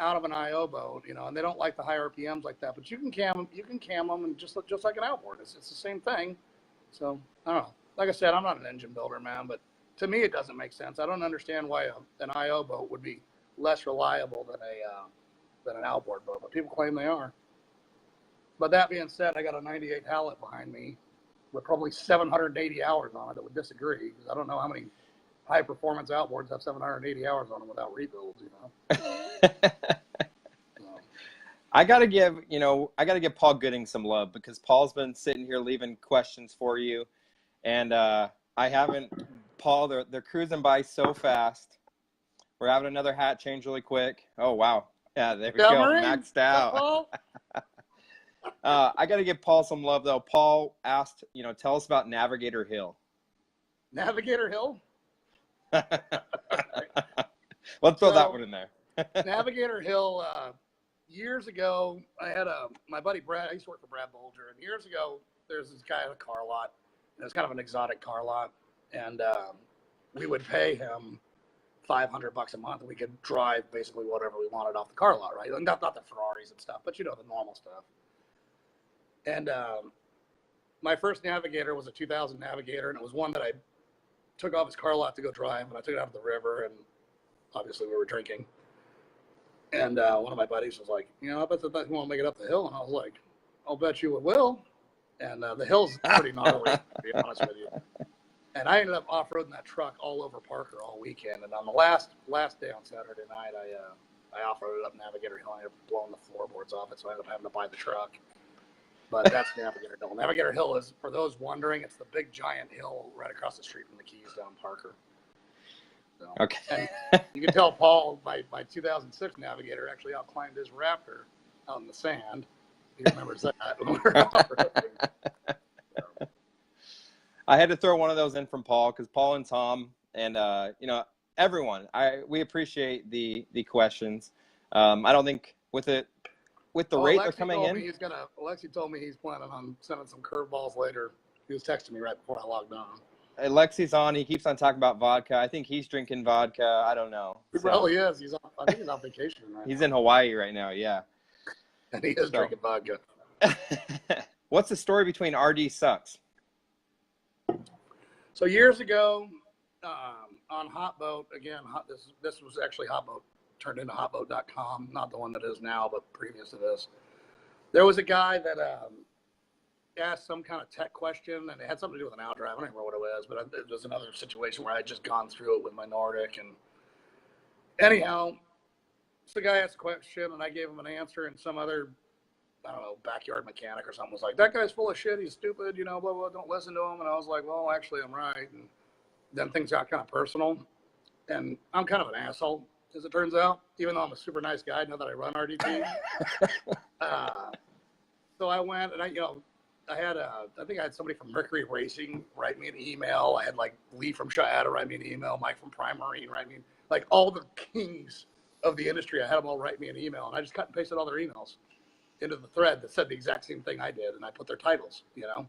out of an IO boat, you know, and they don't like the high RPMs like that. But you can cam them, and just like an outboard, it's the same thing. So I don't know. Like I said, I'm not an engine builder, man, but to me it doesn't make sense. I don't understand why an IO boat would be less reliable than an outboard boat, but people claim they are. But that being said, I got a 98 Hallett behind me with probably 780 hours on it that would disagree, because I don't know how many high performance outboards have 780 hours on them without rebuilds, you know. I gotta give Paul Gooding some love, because Paul's been sitting here leaving questions for you, and I haven't. Paul, they're cruising by so fast. We're having another hat change really quick. Oh wow, yeah, there we go, maxed out. I got to give Paul some love, though. Paul asked, you know, tell us about Navigator Hill. Navigator Hill? Let's throw that one in there. Navigator Hill, years ago, I had my buddy Brad. I used to work for Brad Bolger, and years ago, there's this guy at a car lot. And it was kind of an exotic car lot, and we would pay him $500 a month, and we could drive basically whatever we wanted off the car lot, right? Not the Ferraris and stuff, but you know, the normal stuff. And my first Navigator was a 2000 Navigator, and it was one that I took off his car lot to go drive, and I took it out of the river, and obviously we were drinking. And one of my buddies was like, you know, I bet you won't make it up the hill. And I was like, I'll bet you it will. And the hill's pretty gnarly, to be honest with you. And I ended up off-roading that truck all over Parker all weekend. And on the last day on Saturday night, I off-roaded up Navigator Hill. I ended up blowing the floorboards off it, so I ended up having to buy the truck. But that's Navigator Hill. Navigator Hill is, for those wondering, it's the big giant hill right across the street from the Keys down Parker. So, okay. And you can tell Paul, my 2006 Navigator actually out-climbed his Raptor out in the sand. He remembers that. I had to throw one of those in from Paul, because Paul and Tom and you know, everyone, we appreciate the questions. I don't think with the rate they're coming in. Alexi told me he's planning on sending some curveballs later. He was texting me right before I logged on. Alexi's on. He keeps on talking about vodka. I think he's drinking vodka. I don't know. He probably is. I think he's on vacation right now. He's in Hawaii right now, yeah. And he is drinking vodka. What's the story between RD Sucks? So years ago, on Hotboat, again, this was actually Hotboat, turned into hotboat.com, not the one that is now, but previous to this. There was a guy that asked some kind of tech question, and it had something to do with an outdrive. I don't remember what it was, but it was another situation where I had just gone through it with my Nordic. And anyhow, so the guy asked a question, and I gave him an answer, and some other, I don't know, backyard mechanic or something was like, that guy's full of shit, he's stupid, you know, blah, blah, don't listen to him. And I was like, well, actually, I'm right. And then things got kind of personal, and I'm kind of an asshole, as it turns out, even though I'm a super nice guy, now that I run RDT. So I went, and I think I had somebody from Mercury Racing write me an email. I had like Lee from Chiata write me an email, Mike from Prime Marine write me, like all the kings of the industry. I had them all write me an email, and I just cut and pasted all their emails into the thread that said the exact same thing I did, and I put their titles, you know.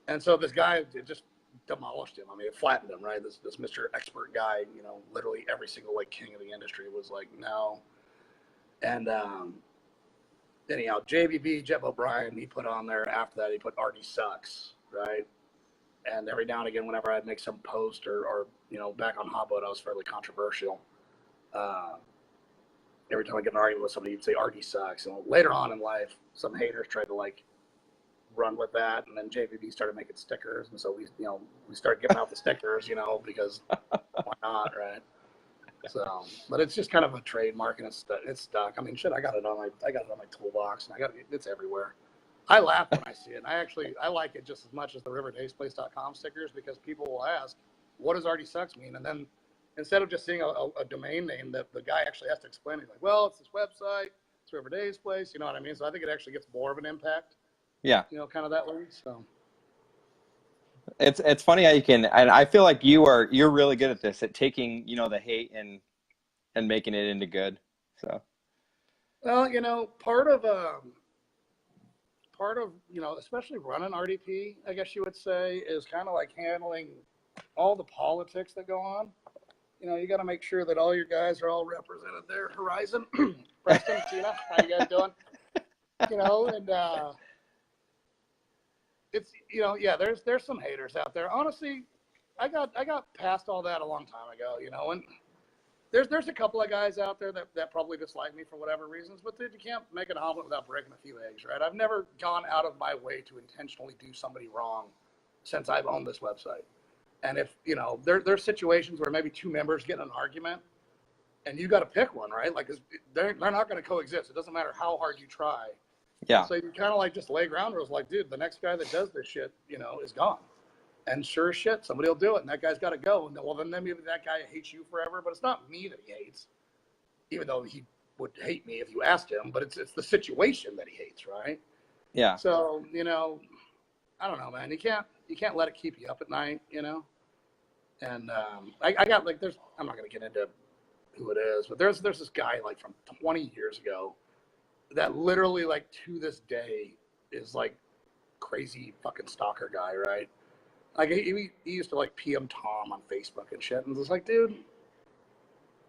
And so this guy, it just demolished him. I mean, it flattened him, right? This Mr. Expert guy, you know, literally every single like king of the industry was like, no. And anyhow, JBB, Jeff O'Brien, he put on there after that, he put RD Sucks, right? And every now and again, whenever I'd make some post or you know, back on Hotboat, I was fairly controversial. Every time I get an argument with somebody, you'd say RD Sucks. And later on in life, some haters tried to like run with that. And then JVB started making stickers, and so we started giving out the stickers, because why not, right? So, but it's just kind of a trademark, and it's stuck. I mean, shit, I got it on my toolbox, and it's everywhere. I laugh when I see it. I like it just as much as the riverdaysplace.com stickers, because people will ask, what does Artie Sucks mean? And then instead of just seeing a domain name that the guy actually has to explain, he's like, well, it's this website, it's River Days Place, you know what I mean? So I think it actually gets more of an impact. Yeah. Kind of that way. So it's funny how you can, and I feel like you're really good at this, at taking, the hate and making it into good. So, well, part of especially running RDP, I guess you would say, is kind of like handling all the politics that go on. You got to make sure that all your guys are all represented there. Horizon, Preston, Tina, how you guys doing? And it's yeah, there's some haters out there. Honestly, I got past all that a long time ago. And there's a couple of guys out there that probably dislike me for whatever reasons, but dude, you can't make an omelet without breaking a few eggs, right? I've never gone out of my way to intentionally do somebody wrong since I've owned this website. And if there's situations where maybe two members get in an argument, and you got to pick one, right? Like they're not going to coexist. It doesn't matter how hard you try. yeah. So you kind of like just lay ground rules, like, dude, the next guy that does this shit, is gone. And sure as shit, somebody will do it, and that guy's got to go. And well, then maybe that guy hates you forever, but it's not me that he hates, even though he would hate me if you asked him. But it's the situation that he hates, right? Yeah. So I don't know, man. You can't let it keep you up at night, And I got like I'm not gonna get into who it is, but there's this guy like from 20 years ago that literally like to this day is like crazy fucking stalker guy, right? Like he used to like PM Tom on Facebook and shit, and it was like, dude,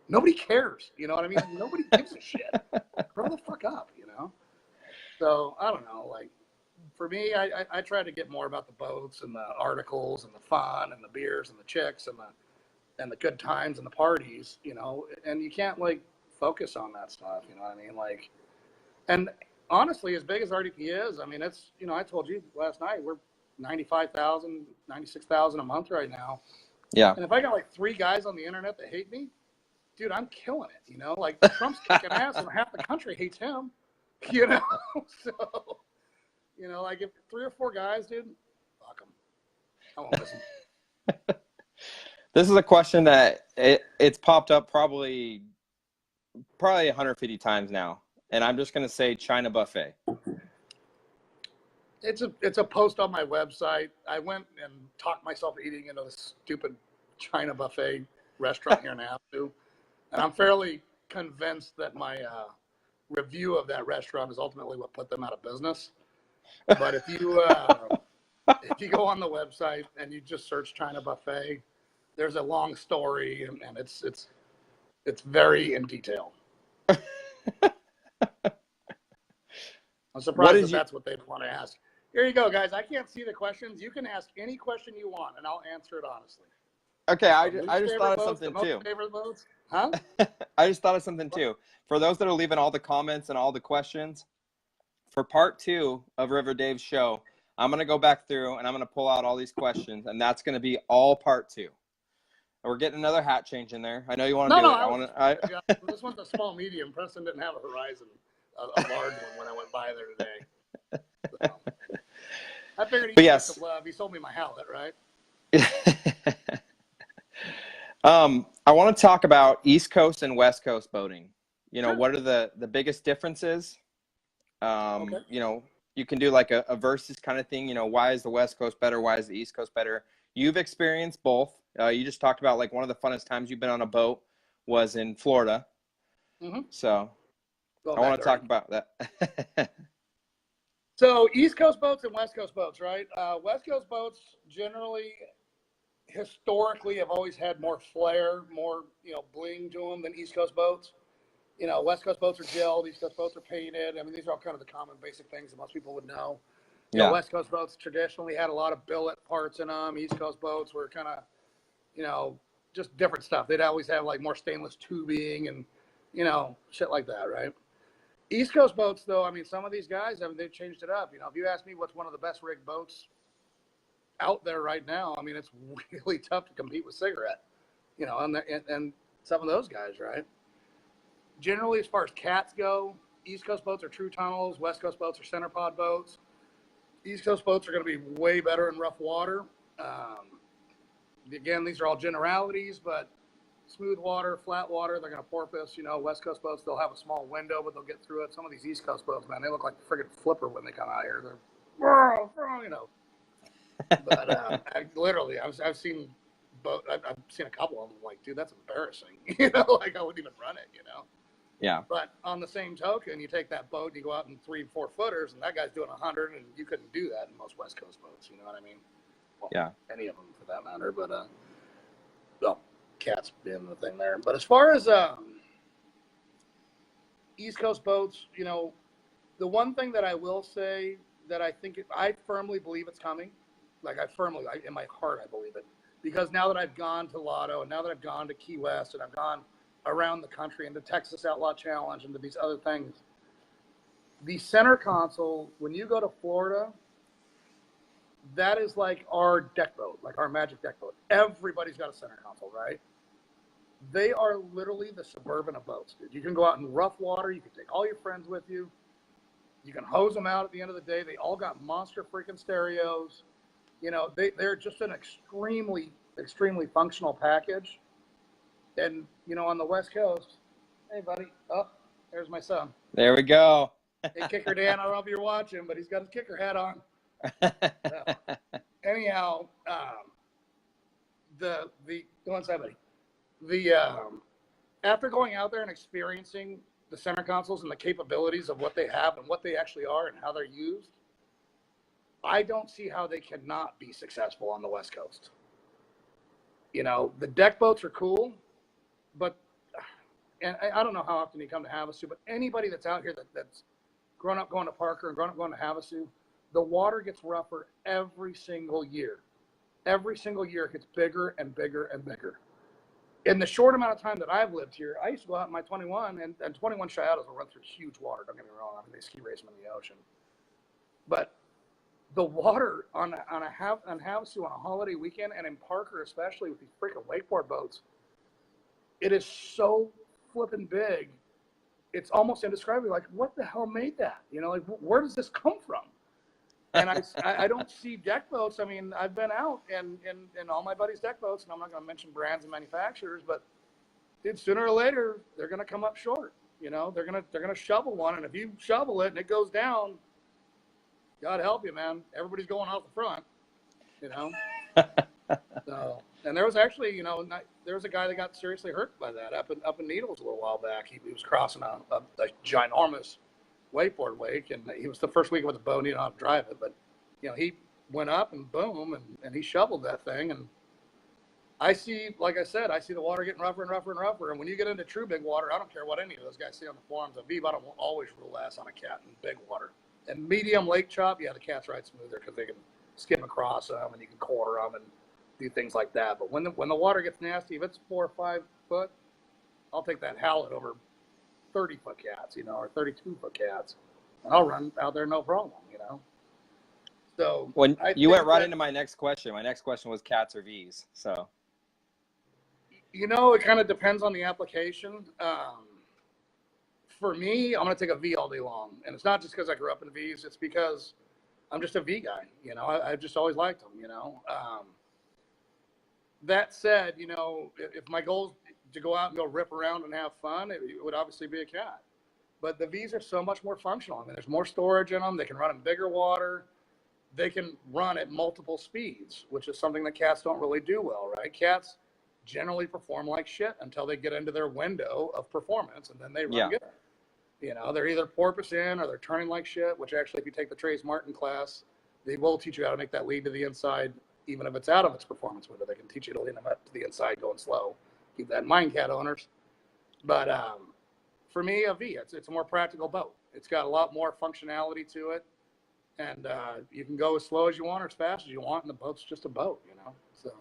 nobody cares, you know what I mean? Nobody gives a shit. Grow the fuck up, So I don't know, like for me, I try to get more about the boats and the articles and the fun and the beers and the chicks and the good times and the parties, and you can't like focus on that stuff, you know what I mean? Like, and honestly, as big as RDP is, I mean, it's, I told you last night, we're 95,000, 96,000 a month right now. Yeah. And if I got like 3 guys on the internet that hate me, dude, I'm killing it, like Trump's kicking ass and half the country hates him, so, like if 3 or 4 guys, dude, fuck them. I won't listen. This is a question that it's popped up probably 150 times now, and I'm just going to say China buffet. It's a post on my website. I went and talked myself eating into this stupid China buffet restaurant here in Havasu, and I'm fairly convinced that my review of that restaurant is ultimately what put them out of business. But if you go on the website and you just search China buffet, there's a long story, and it's very in detail. I'm surprised that's what they'd want to ask. Here you go, guys. I can't see the questions. You can ask any question you want, and I'll answer it honestly. Okay, I just thought of something too. Favorite boats? Huh? I just thought of something too. For those that are leaving all the comments and all the questions, for part 2 of River Dave's show, I'm going to go back through and I'm going to pull out all these questions, and that's going to be all part 2. We're getting another hat change in there. I know you want to do it. Yeah, this one's a small medium. Preston didn't have a Horizon, a large one when I went by there today. So, I figured he'd get some love. He sold me my Howlet, right? I want to talk about East Coast and West Coast boating. Sure. What are the biggest differences? Okay. You can do like a versus kind of thing. Why is the West Coast better? Why is the East Coast better? You've experienced both. You just talked about like one of the funnest times you've been on a boat was in Florida. Mm-hmm. So I want to talk about that. So East Coast boats and West Coast boats, right? West Coast boats generally, historically, have always had more flair, more bling to them than East Coast boats. West Coast boats are gelled, East Coast boats are painted. I mean, these are all kind of the common basic things that most people would know. West Coast boats traditionally had a lot of billet parts in them. East Coast boats were kind of, just different stuff. They'd always have like more stainless tubing and, shit like that, right? East Coast boats, though, I mean, some of these guys, I mean, they've changed it up. You know, if you ask me what's one of the best rigged boats out there right now, I mean, it's really tough to compete with Cigarette, you know, and some of those guys, right? Generally, as far as cats go, East Coast boats are true tunnels. West Coast boats are center pod boats. East Coast boats are going to be way better in rough water. Again, these are all generalities, but smooth water, flat water, they're going to porpoise. You know, West Coast boats, they'll have a small window, but they'll get through it. Some of these East Coast boats, man, they look like a friggin' flipper when they come out here. They're, you know. But I've seen I've seen a couple of them. Like, dude, that's embarrassing. You know, like I wouldn't even run it. You know. Yeah. But on the same token, you take that boat and you go out in 3-4 footers, and that guy's doing 100, and you couldn't do that in most West Coast boats. You know what I mean? Well, yeah. Any of them for that matter. But well, cats being the thing there. But as far as East Coast boats, you know, the one thing that I will say that I firmly believe it's coming. Like in my heart, I believe it. Because now that I've gone to Lotto, and now that I've gone to Key West, and I've gone around the country and the Texas Outlaw Challenge and to these other things, the center console, when you go to Florida, that is like our deck boat, like our magic deck boat. Everybody's got a center console, right? They are literally the Suburban of boats, dude. You can go out in rough water. You can take all your friends with you. You can hose them out at the end of the day. They all got monster freaking stereos. You know, they're just an extremely, extremely functional package. And, you know, on the West Coast, hey, buddy, oh, there's my son. There we go. Hey, Kicker Dan, I don't know if you're watching, but he's got his kicker hat on. Anyhow, go inside, buddy. After going out there and experiencing the center consoles and the capabilities of what they have and what they actually are and how they're used, I don't see how they cannot be successful on the West Coast. You know, the deck boats are cool, but, and I don't know how often you come to Havasu, but anybody that's out here that's grown up going to Parker and grown up going to Havasu, the water gets rougher every single year. Every single year it gets bigger and bigger and bigger. In the short amount of time that I've lived here, I used to go out in my 21, and 21 Chiatos will run through huge water. Don't get me wrong. I mean, they ski race them in the ocean. But the water on Havasu on a holiday weekend, and in Parker especially with these freaking wakeboard boats, it is so flipping big. It's almost indescribable. Like, what the hell made that? You know, like, where does this come from? And I don't see deck boats. I mean, I've been out in all my buddies' deck boats, and I'm not going to mention brands and manufacturers, but dude, sooner or later they're going to come up short. You know, they're gonna shovel one, and if you shovel it and it goes down, God help you, man. Everybody's going out the front. You know. So, and there was actually, you know, there was a guy that got seriously hurt by that up in Needles a little while back. He was crossing a ginormous wakeboard wake, and he was the first week with a boat, he didn't know how to drive it, but you know, he went up and boom, and he shoveled that thing. And I see, like I said, I see the water getting rougher and rougher and rougher. And when you get into true big water, I don't care what any of those guys say on the forums. A V-bottom will always rule ass on a cat in big water. And medium lake chop, yeah, the cats ride smoother because they can skim across them and you can quarter them and do things like that. But when the water gets nasty, if it's 4 or 5 foot, I'll take that Howlet over 30-foot cats, you know, or 32-foot cats, and I'll run out there no problem, you know. So when you went right into my next question. My next question was cats or V's. So, you know, it kind of depends on the application. For me, I'm going to take a V all day long, and it's not just because I grew up in V's. It's because I'm just a V guy. You know, I've just always liked them. You know. That said, you know, if my goal is to go out and go rip around and have fun, it would obviously be a cat. But the V's are so much more functional. I mean, there's more storage in them. They can run in bigger water. They can run at multiple speeds, which is something that cats don't really do well, right? Cats generally perform like shit until they get into their window of performance, and then they run good. You know, they're either porpoising or they're turning like shit, which actually, if you take the Trace Martin class, they will teach you how to make that lead to the inside, even if it's out of its performance window. They can teach you to lean them up to the inside going slow. Keep that in mind, cat owners. But for me, a V, it's a more practical boat. It's got a lot more functionality to it. And you can go as slow as you want or as fast as you want, and the boat's just a boat, you know. So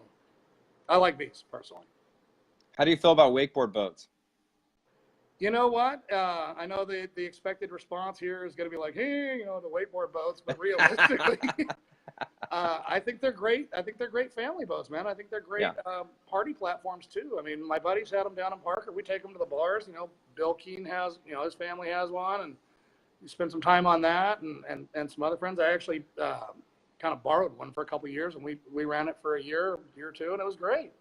I like V's, personally. How do you feel about wakeboard boats? You know what? I know the expected response here is going to be like, hey, the wakeboard boats, but realistically, I think they're great. I think they're great family boats, man. I think they're great Yeah. party platforms too. I mean, my buddies had them down in Parker. We take them to the bars. Bill Keene has, his family has one, and we spend some time on that, and some other friends. I actually kind of borrowed one for a couple of years, and we ran it for a year or two, and it was great.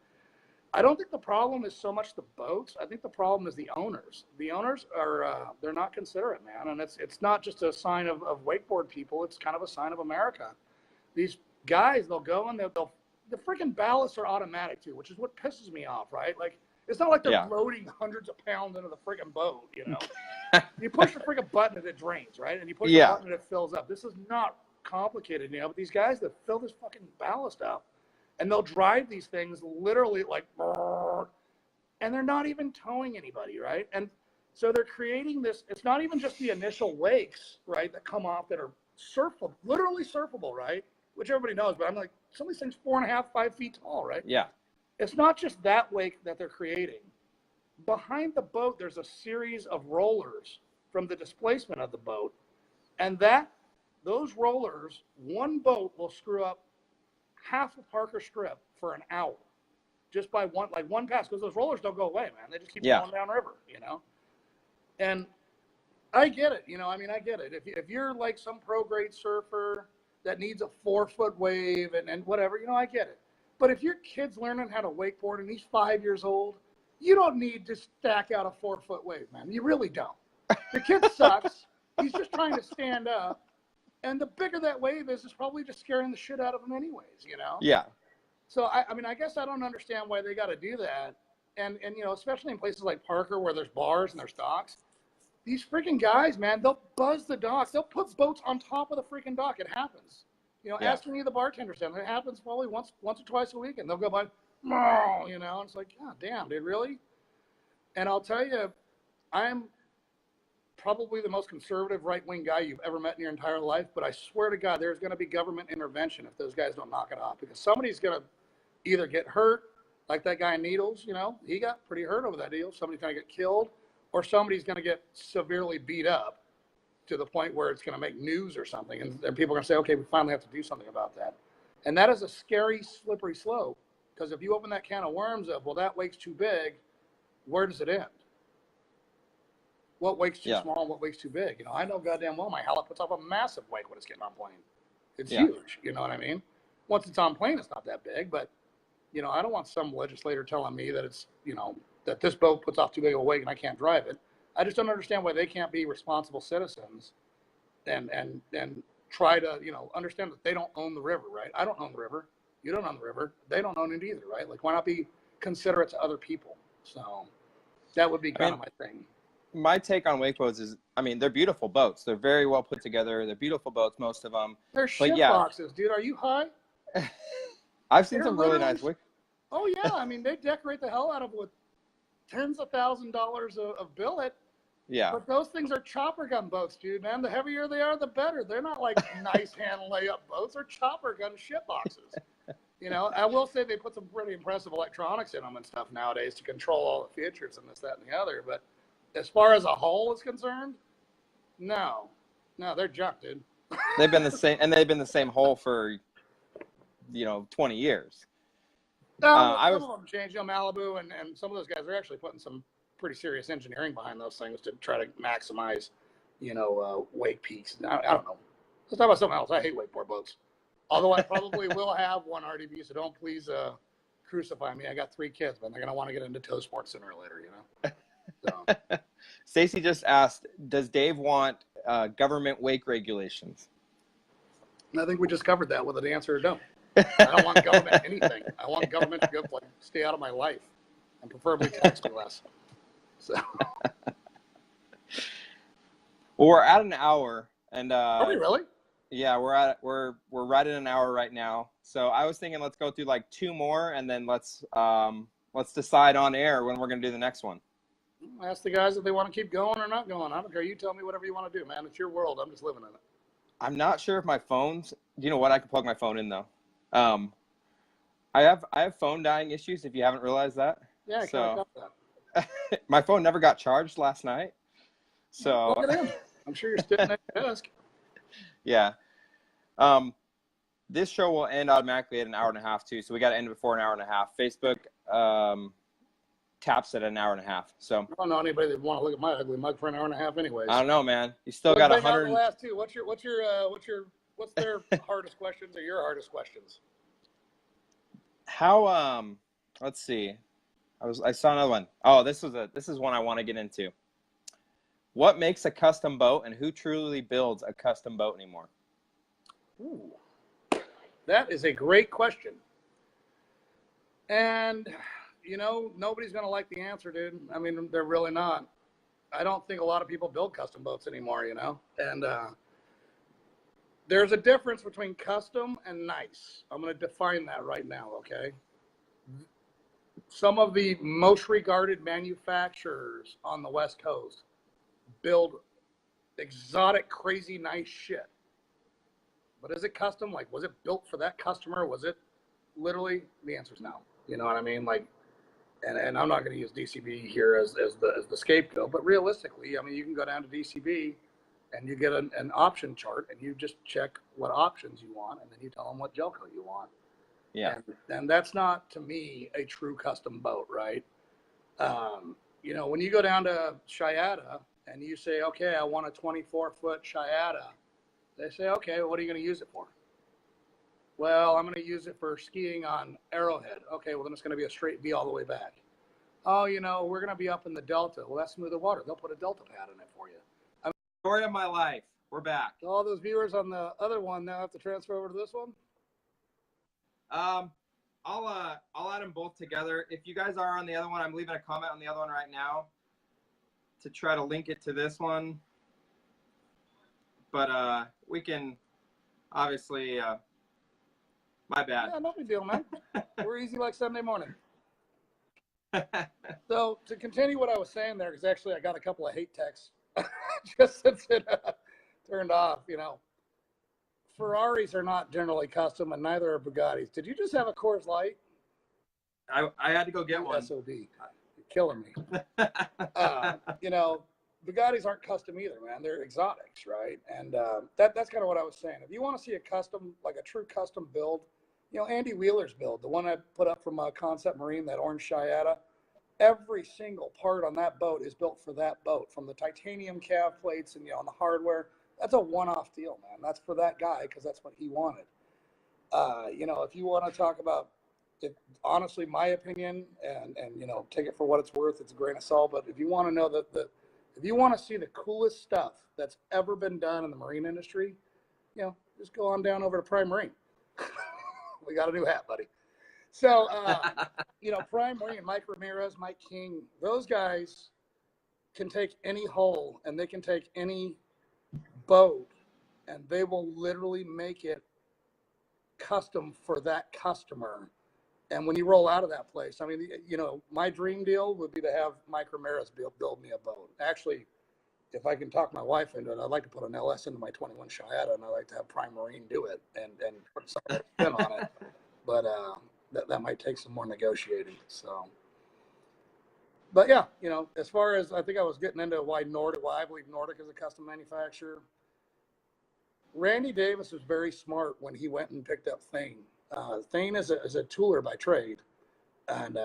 I don't think the problem is so much the boats. I think the problem is the owners. The owners are they're not considerate, man, and it's not just a sign of wakeboard people. It's kind of a sign of America. These guys, they'll go and the freaking ballasts are automatic too, which is what pisses me off, right? Like, it's not like they're loading hundreds of pounds into the freaking boat, You push the freaking button and it drains, right? And you push the button and it fills up. This is not complicated, but these guys that fill this fucking ballast up, and they'll drive these things literally like, and they're not even towing anybody, right? And so they're creating this. It's not even just the initial wakes, right, that come off that are surfable, literally surfable, right? Which everybody knows, but I'm like, some of these things 4.5, 5 feet tall, right? Yeah. It's not just that wake that they're creating. Behind the boat, there's a series of rollers from the displacement of the boat, and those rollers, one boat will screw up half of Parker Strip for an hour just by one pass, because those rollers don't go away, man. They just keep going downriver, And I get it, I get it. If you're like some pro grade surfer that needs a 4-foot wave and whatever, I get it. But if your kid's learning how to wakeboard and he's 5 years old, you don't need to stack out a 4-foot wave, man. You really don't. The kid sucks. He's just trying to stand up. And the bigger that wave is probably just scaring the shit out of him anyways, Yeah. So, I guess I don't understand why they got to do that. And especially in places like Parker where there's bars and there's docks, these freaking guys, man, they'll buzz the docks. They'll put boats on top of the freaking dock. It happens. Ask any of the bartenders down there. It happens probably once or twice a week, and they'll go by, and it's like, God damn, dude, really? And I'll tell you, I'm probably the most conservative right-wing guy you've ever met in your entire life, but I swear to God, there's going to be government intervention if those guys don't knock it off, because somebody's going to either get hurt, like that guy Needles, he got pretty hurt over that deal. Somebody's going to get killed, or somebody's going to get severely beat up to the point where it's going to make news or something, and people are going to say, okay, we finally have to do something about that. And that is a scary, slippery slope, because if you open that can of worms of, well, that wake's too big, where does it end? What wake's too small and what wake's too big? I know goddamn well my Halleck puts off a massive wake when it's getting on plane. It's huge, you know what I mean? Once it's on plane, it's not that big, but, I don't want some legislator telling me that it's, that this boat puts off too big of a wake and I can't drive it. I just don't understand why they can't be responsible citizens and try to, understand that they don't own the river, right? I don't own the river. You don't own the river. They don't own it either, right? Like, why not be considerate to other people? So that would be kind of my thing. My take on wakeboards is, they're beautiful boats. They're very well put together. They're beautiful boats, most of them. They're shit boxes, dude. Are you high? I've seen some really nice wakeboards. Oh, yeah. They decorate the hell out of with tens of $1,000s of billet. Yeah. But those things are chopper gun boats, dude, man. The heavier they are, the better. They're not like nice hand layup boats. They're chopper gun shit boxes. I will say they put some pretty impressive electronics in them and stuff nowadays to control all the features and this, that, and the other. But as far as a hull is concerned, no, they're junk, dude. They've been the same hull for 20 years. Some of them changed. Malibu and some of those guys are actually putting some pretty serious engineering behind those things to try to maximize, wake peaks. I don't know. Let's talk about something else. I hate wakeboard boats. Although I probably will have one, RDB, so don't please crucify me. I got 3 kids, but they're going to want to get into tow sports sooner or later, So. Stacy just asked, does Dave want government wake regulations? I think we just covered that with an answer or no. I don't want government anything. I want government to go stay out of my life and preferably tax me less. So. Well, we're at an hour, and are we really? Yeah, we're right at an hour right now. So I was thinking let's go through like 2 more, and then let's decide on air when we're gonna do the next one. Ask the guys if they want to keep going or not going. I don't care. You tell me whatever you want to do, man. It's your world. I'm just living in it. I'm not sure if my phone's. Do you know what? I can plug my phone in though. I have phone dying issues. If you haven't realized that. Yeah, I got that. My phone never got charged last night. So Plug it in. I'm sure you're sitting at your desk. yeah. This show will end automatically at an hour and a half too. So we got to end it before an hour and a half. Facebook taps at an hour and a half. So I don't know anybody that want to look at my ugly mug for an hour and a half, anyways. I don't know, man. You still got 100. The last two. What's their hardest questions or your hardest questions? How let's see. I saw another one. Oh, this is one I want to get into. What makes a custom boat, and who truly builds a custom boat anymore? Ooh, that is a great question. And nobody's gonna like the answer, dude. I mean, they're really not. I don't think a lot of people build custom boats anymore, and there's a difference between custom and nice. I'm going to define that right now, okay? Some of the most regarded manufacturers on the West Coast build exotic, crazy, nice shit. But is it custom? Like, was it built for that customer? Was it literally? The answer is no. You know what I mean? Like, and I'm not going to use DCB here as the scapegoat, but realistically, I mean, you can go down to DCB and you get an option chart and you just check what options you want, and then you tell them what gel coat you want. Yeah. And that's not, to me, a true custom boat, right? When you go down to Chiata and you say, okay, I want a 24-foot Chiata, they say, okay, what are you going to use it for? Well, I'm going to use it for skiing on Arrowhead. Okay, well, then it's going to be a straight V all the way back. Oh, we're going to be up in the Delta. Well, that's smoother water. They'll put a Delta pad in it for you. Story of my life. We're back. All those viewers on the other one now have to transfer over to this one? I'll add them both together. If you guys are on the other one, I'm leaving a comment on the other one right now to try to link it to this one. But we can obviously my bad. Yeah, no big deal, man. We're easy like Sunday morning. So to continue what I was saying there, because actually I got a couple of hate texts just since it turned off. Ferraris are not generally custom, and neither are Bugattis. Did you just have a Coors Light? I had to go get one. SOB. You're killing me. Bugattis aren't custom either, man. They're exotics, right? And that's kind of what I was saying. If you want to see a custom, like a true custom build, Andy Wheeler's build, the one I put up from Concept Marine, that orange Chiata, every single part on that boat is built for that boat, from the titanium calf plates and, the hardware. That's a one-off deal, man. That's for that guy because that's what he wanted. If you want to talk about it, honestly, my opinion, and take it for what it's worth, it's a grain of salt. But if you want to know if you want to see the coolest stuff that's ever been done in the marine industry, just go on down over to Prime Marine. We got a new hat, buddy. So, Prime Marine, Mike Ramirez, Mike King, those guys can take any hull and they can take any boat and they will literally make it custom for that customer. And when you roll out of that place, I mean, my dream deal would be to have Mike Ramirez build me a boat. Actually, if I can talk my wife into it, I'd like to put an LS into my 21 Chiata, and I'd like to have Prime Marine do it and put some spin on it. But that might take some more negotiating. So, but yeah, as far as I think I was getting into why I believe Nordic is a custom manufacturer. Randy Davis was very smart when he went and picked up Thane. Thane is a tooler by trade, and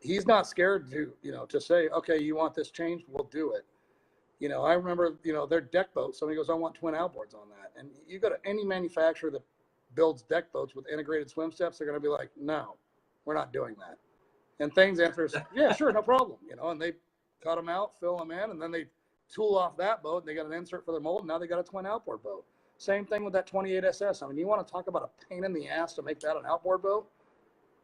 he's not scared to say, okay, you want this changed, we'll do it. I remember their deck boats. Somebody goes, I want twin outboards on that, and you go to any manufacturer that builds deck boats with integrated swim steps, they're going to be like, no, we're not doing that. And Thane's answer is, yeah, sure, no problem. And they cut them out, fill them in, and then they tool off that boat, and they got an insert for their mold. And now they got a twin outboard boat. Same thing with that 28 SS. I mean, you want to talk about a pain in the ass to make that an outboard boat?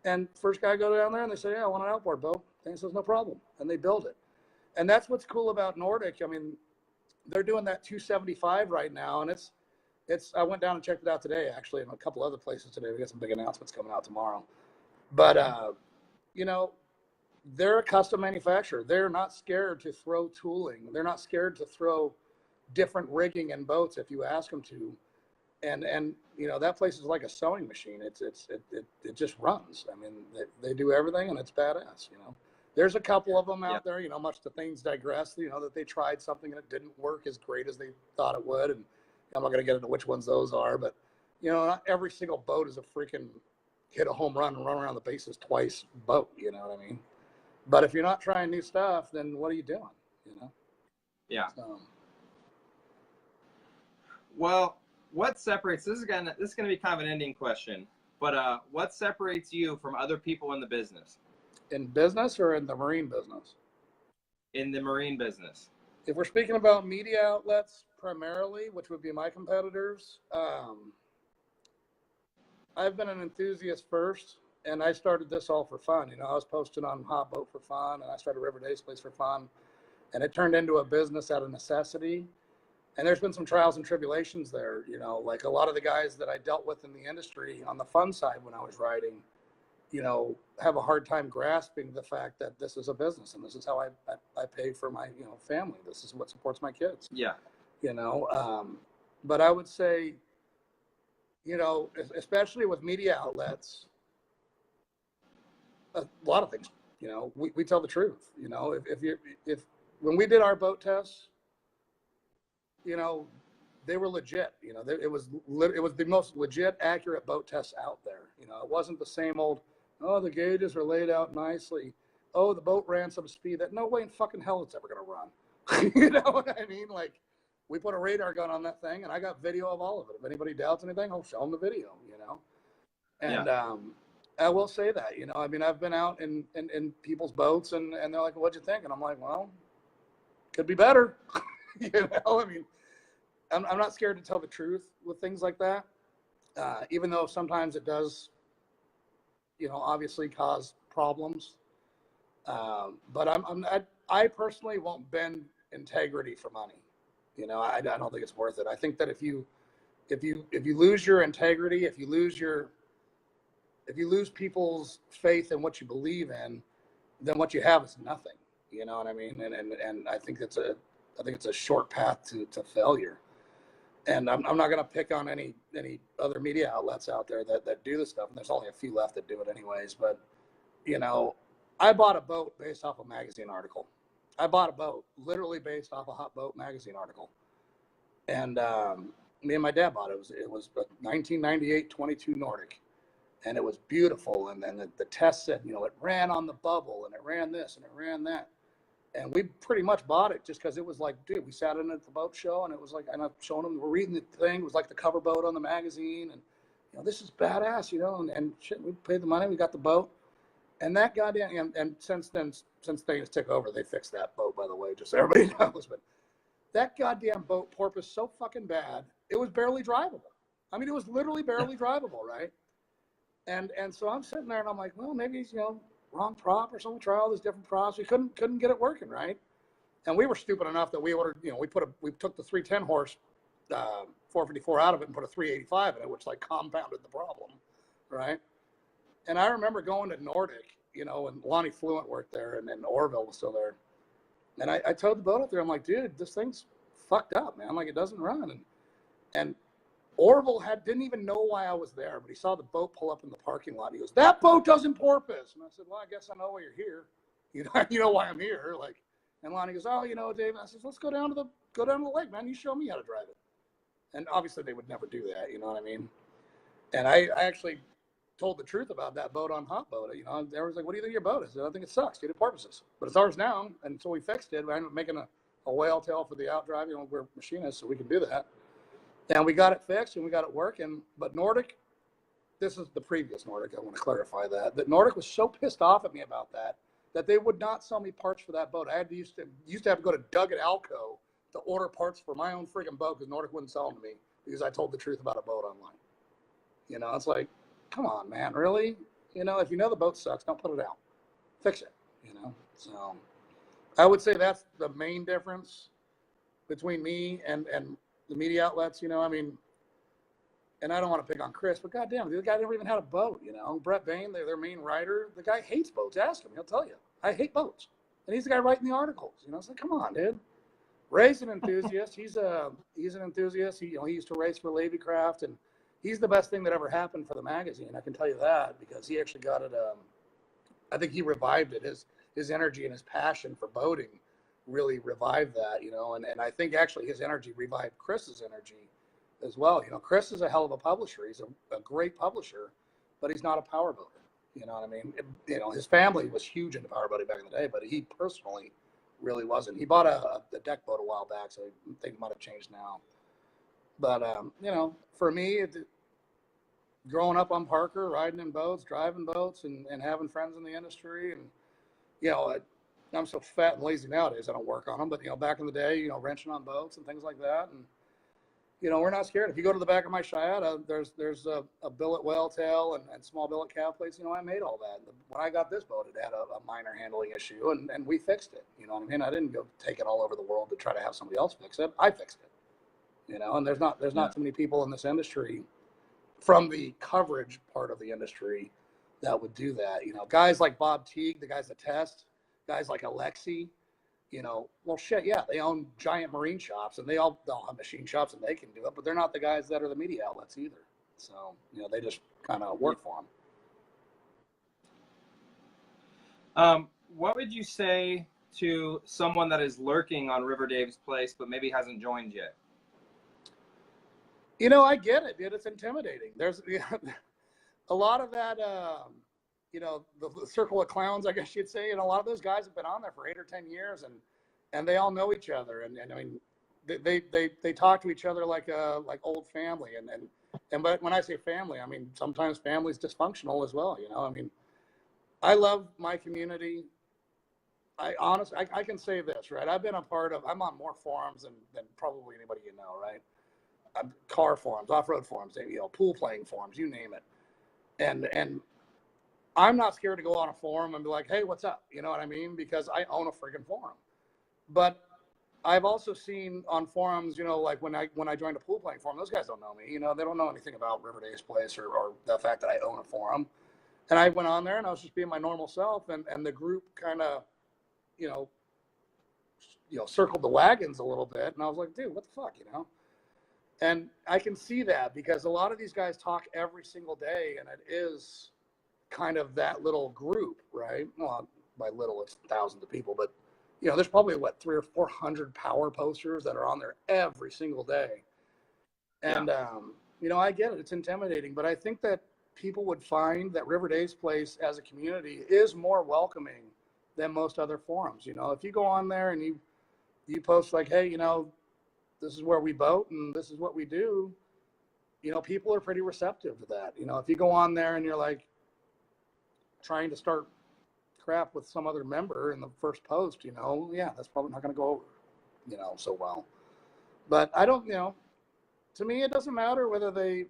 And first guy go down there and they say, yeah, I want an outboard boat. Thane says, no problem. And they build it. And that's what's cool about Nordic. I mean, they're doing that 275 right now. And I went down and checked it out today, actually, and a couple other places today. We got some big announcements coming out tomorrow. But, they're a custom manufacturer. They're not scared to throw tooling. They're not scared to throw different rigging in boats if you ask them to. And that place is like a sewing machine. It just runs. I mean, they do everything, and it's badass, There's a couple of them out there, much to things digress, that they tried something and it didn't work as great as they thought it would. And I'm not going to get into which ones those are, but, not every single boat is a freaking hit a home run and run around the bases twice boat, you know what I mean? But if you're not trying new stuff, then what are you doing, Yeah. So. Well, what separates, this is gonna be kind of an ending question, but what separates you from other people in the business? In business or in the marine business? In the marine business. If we're speaking about media outlets primarily, which would be my competitors, I've been an enthusiast first, and I started this all for fun. I was posting on Hot Boat for fun, and I started River Days Place for fun, and it turned into a business out of necessity. And there's been some trials and tribulations there, like a lot of the guys that I dealt with in the industry on the fun side when I was riding, have a hard time grasping the fact that this is a business and this is how I pay for my, family. This is what supports my kids. Yeah. But I would say, especially with media outlets, a lot of things, we tell the truth, if when we did our boat tests, they were legit, it was the most legit, accurate boat tests out there. It wasn't the same old, oh, the gauges are laid out nicely. Oh, the boat ran some speed that no way in fucking hell it's ever going to run. You know what I mean? Like, we put a radar gun on that thing and I got video of all of it. If anybody doubts anything, I'll show them the video, And I will say that, I've been out in people's boats and they're like, what'd you think? And I'm like, well, could be better. I'm not scared to tell the truth with things like that, even though sometimes it does, obviously cause problems. But I personally won't bend integrity for money. I don't think it's worth it. I think that if you lose your integrity, if you lose people's faith in what you believe in, then what you have is nothing. You know what I mean? And I think it's a short path to failure. And I'm not going to pick on any other media outlets out there that do this stuff. And there's only a few left that do it anyways. But, I bought a boat based off a magazine article. I bought a boat literally based off a Hot Boat magazine article. And me and my dad bought it. It was a 1998 22 Nordic. And it was beautiful. And then the test said, it ran on the bubble and it ran this and it ran that. And we pretty much bought it just because it was like, dude, we sat in at the boat show and it was like, and I'm showing them, we're reading the thing. It was like the cover boat on the magazine. And, this is badass, and shit, we paid the money. We got the boat. And that goddamn, and since things took over, they fixed that boat, by the way, just so everybody knows. But that goddamn boat porpoised so fucking bad, it was barely drivable. It was literally barely drivable, right? And so I'm sitting there and I'm like, well, maybe he's, wrong prop or something. Try all these different props. We couldn't get it working, right? And we were stupid enough that we ordered, we took the 310 horse 454 out of it and put a 385 in it, which like compounded the problem, right? And I remember going to Nordic, and Lonnie Fluent worked there, and then Orville was still there. And I towed the boat up there. I'm like, dude, this thing's fucked up, man. Like, it doesn't run. And Orville didn't even know why I was there, but he saw the boat pull up in the parking lot. He goes, that boat doesn't porpoise. And I said, well, I guess I know why you're here. You know why I'm here. Like, and Lonnie goes, oh, Dave. And I said, let's go down to the lake, man. You show me how to drive it. And obviously they would never do that. You know what I mean? And I actually told the truth about that boat on Hot Boat. They was like, what do you think of your boat? I said, I think it sucks, dude. It porpoises. But it's ours now. And so we fixed it. We ended up making a whale tail for the outdrive. We're machinists, so we can do that. And we got it fixed and we got it working. But Nordic, this is the previous Nordic. I want to clarify that Nordic was so pissed off at me about that they would not sell me parts for that boat. I used to have to go to Doug at Alco to order parts for my own freaking boat because Nordic wouldn't sell them to me because I told the truth about a boat online. It's like, come on, man, really? If the boat sucks, don't put it out. Fix it, So I would say that's the main difference between me and the media outlets, and I don't want to pick on Chris, but goddamn, the guy never even had a boat, Brett Bain, their main writer, the guy hates boats. Ask him, he'll tell you. I hate boats. And he's the guy writing the articles, It's like, come on, dude. Ray's an enthusiast. He's an enthusiast. He used to race for Levy Craft, and he's the best thing that ever happened for the magazine. I can tell you that because he actually got it. I think he revived it. His his energy and his passion for boating really revived that, you know, and I think actually his energy revived Chris's energy as well. You know, Chris is a hell of a publisher. He's a great publisher, but he's not a powerboater. You know what I mean? You know, his family was huge into powerboating back in the day, but he personally really wasn't. He bought a deck boat a while back, so I think it might have changed now. But, you know, for me, growing up on Parker, riding in boats, driving boats, and having friends in the industry, and, you know, I'm so fat and lazy nowadays, I don't work on them. But, you know, back in the day, you know, wrenching on boats and things like that. And, you know, we're not scared. If you go to the back of my Chiata, there's a billet whale tail and small billet calf plates. You know, I made all that. When I got this boat, it had a minor handling issue, and we fixed it. You know what I mean? I didn't go take it all over the world to try to have somebody else fix it. I fixed it. You know, and there's not too many people in this industry, from the coverage part of the industry, that would do that. You know, guys like Bob Teague, the guys that test, guys like Alexi. You know, well, shit, yeah, they own giant marine shops, and they all have machine shops, and they can do it, but they're not the guys that are the media outlets either. So, you know, they just kind of work for them. What would you say to someone that is lurking on River Dave's place, but maybe hasn't joined yet? You know, I get it, dude. It's intimidating. There's a lot of that, you know, the circle of clowns, I guess you'd say, and a lot of those guys have been on there for 8 or 10 years, and they all know each other, and I mean, they talk to each other like old family, and but when I say family, I mean sometimes family's dysfunctional as well, you know. I mean, I love my community. I honestly, I can say this, right? I'm on more forums than probably anybody you know, right? Car forums, off-road forums, you know, pool playing forums, you name it, and I'm not scared to go on a forum and be like, hey, what's up? You know what I mean? Because I own a friggin' forum. But I've also seen on forums, you know, like when I joined a pool playing forum, those guys don't know me. You know, they don't know anything about River Dave's place or the fact that I own a forum. And I went on there and I was just being my normal self, and the group kind of, you know, circled the wagons a little bit. And I was like, dude, what the fuck, you know? And I can see that because a lot of these guys talk every single day, and it is kind of that little group, right? Well, by little, it's thousands of people, but you know, there's probably 300 or 400 power posters that are on there every single day. And, you know, I get it. It's intimidating, but I think that people would find that River Dave's place as a community is more welcoming than most other forums. You know, if you go on there and you post like, hey, you know, this is where we boat and this is what we do, you know, people are pretty receptive to that. You know, if you go on there and you're like, trying to start crap with some other member in the first post, you know, yeah, that's probably not going to go over, you know, so well. But I don't, you know, to me, it doesn't matter whether they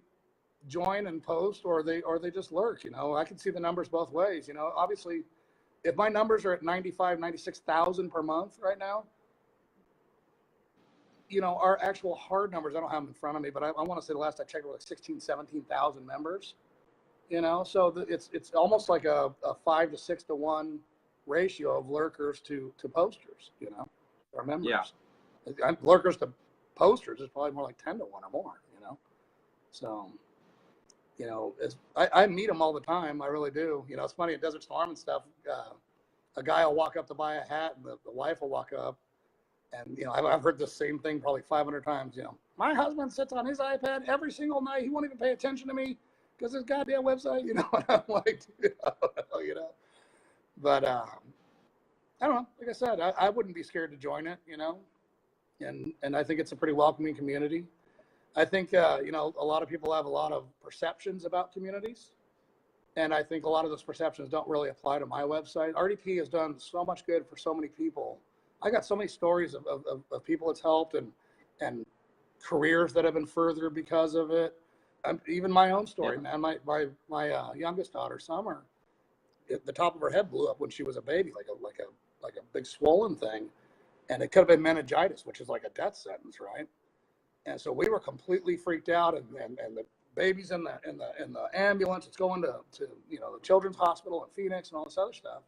join and post or they just lurk, you know. I can see the numbers both ways, you know. Obviously, if my numbers are at 96,000 per month right now, you know, our actual hard numbers, I don't have them in front of me, but I want to say the last I checked were like 17,000 members. You know, so it's almost like a 5 to 6 to 1 ratio of lurkers to posters, you know, or members. Yeah. Lurkers to posters is probably more like 10 to 1 or more, you know. So, you know, I meet them all the time. I really do. You know, it's funny at Desert Storm and stuff. A guy will walk up to buy a hat, and the wife will walk up. And, you know, I've heard the same thing probably 500 times, you know. My husband sits on his iPad every single night. He won't even pay attention to me because his goddamn website, you know, and I'm like, dude, you know. But I don't know. Like I said, I wouldn't be scared to join it, you know. And I think it's a pretty welcoming community. I think, you know, a lot of people have a lot of perceptions about communities. And I think a lot of those perceptions don't really apply to my website. RDP has done so much good for so many people. I got so many stories of people it's helped and careers that have been furthered because of it. Even my own story, man. My youngest daughter, Summer, the top of her head blew up when she was a baby, like a big swollen thing, and it could have been meningitis, which is like a death sentence, right? And so we were completely freaked out, and the baby's in the ambulance. It's going to you know, the Children's Hospital in Phoenix and all this other stuff.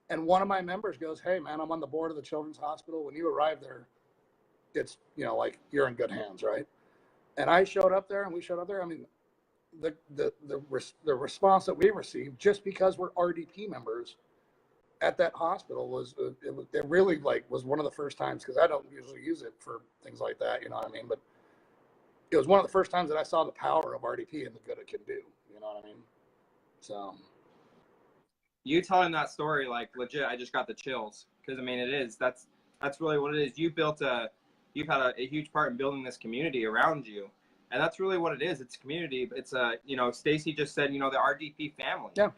And one of my members goes, "Hey, man, I'm on the board of the Children's Hospital. When you arrive there, it's, you know, like you're in good hands, right?" And I showed up there, and we showed up there. I mean, the response that we received, just because we're RDP members, at that hospital it really like was one of the first times, because I don't usually use it for things like that, you know what I mean? But it was one of the first times that I saw the power of RDP and the good it can do, you know what I mean? So you telling that story, like legit, I just got the chills, because I mean, that's really what it is. You've had a huge part in building this community around you, and that's really what it is. It's community. It's Stacy just said, the RDP family. yeah.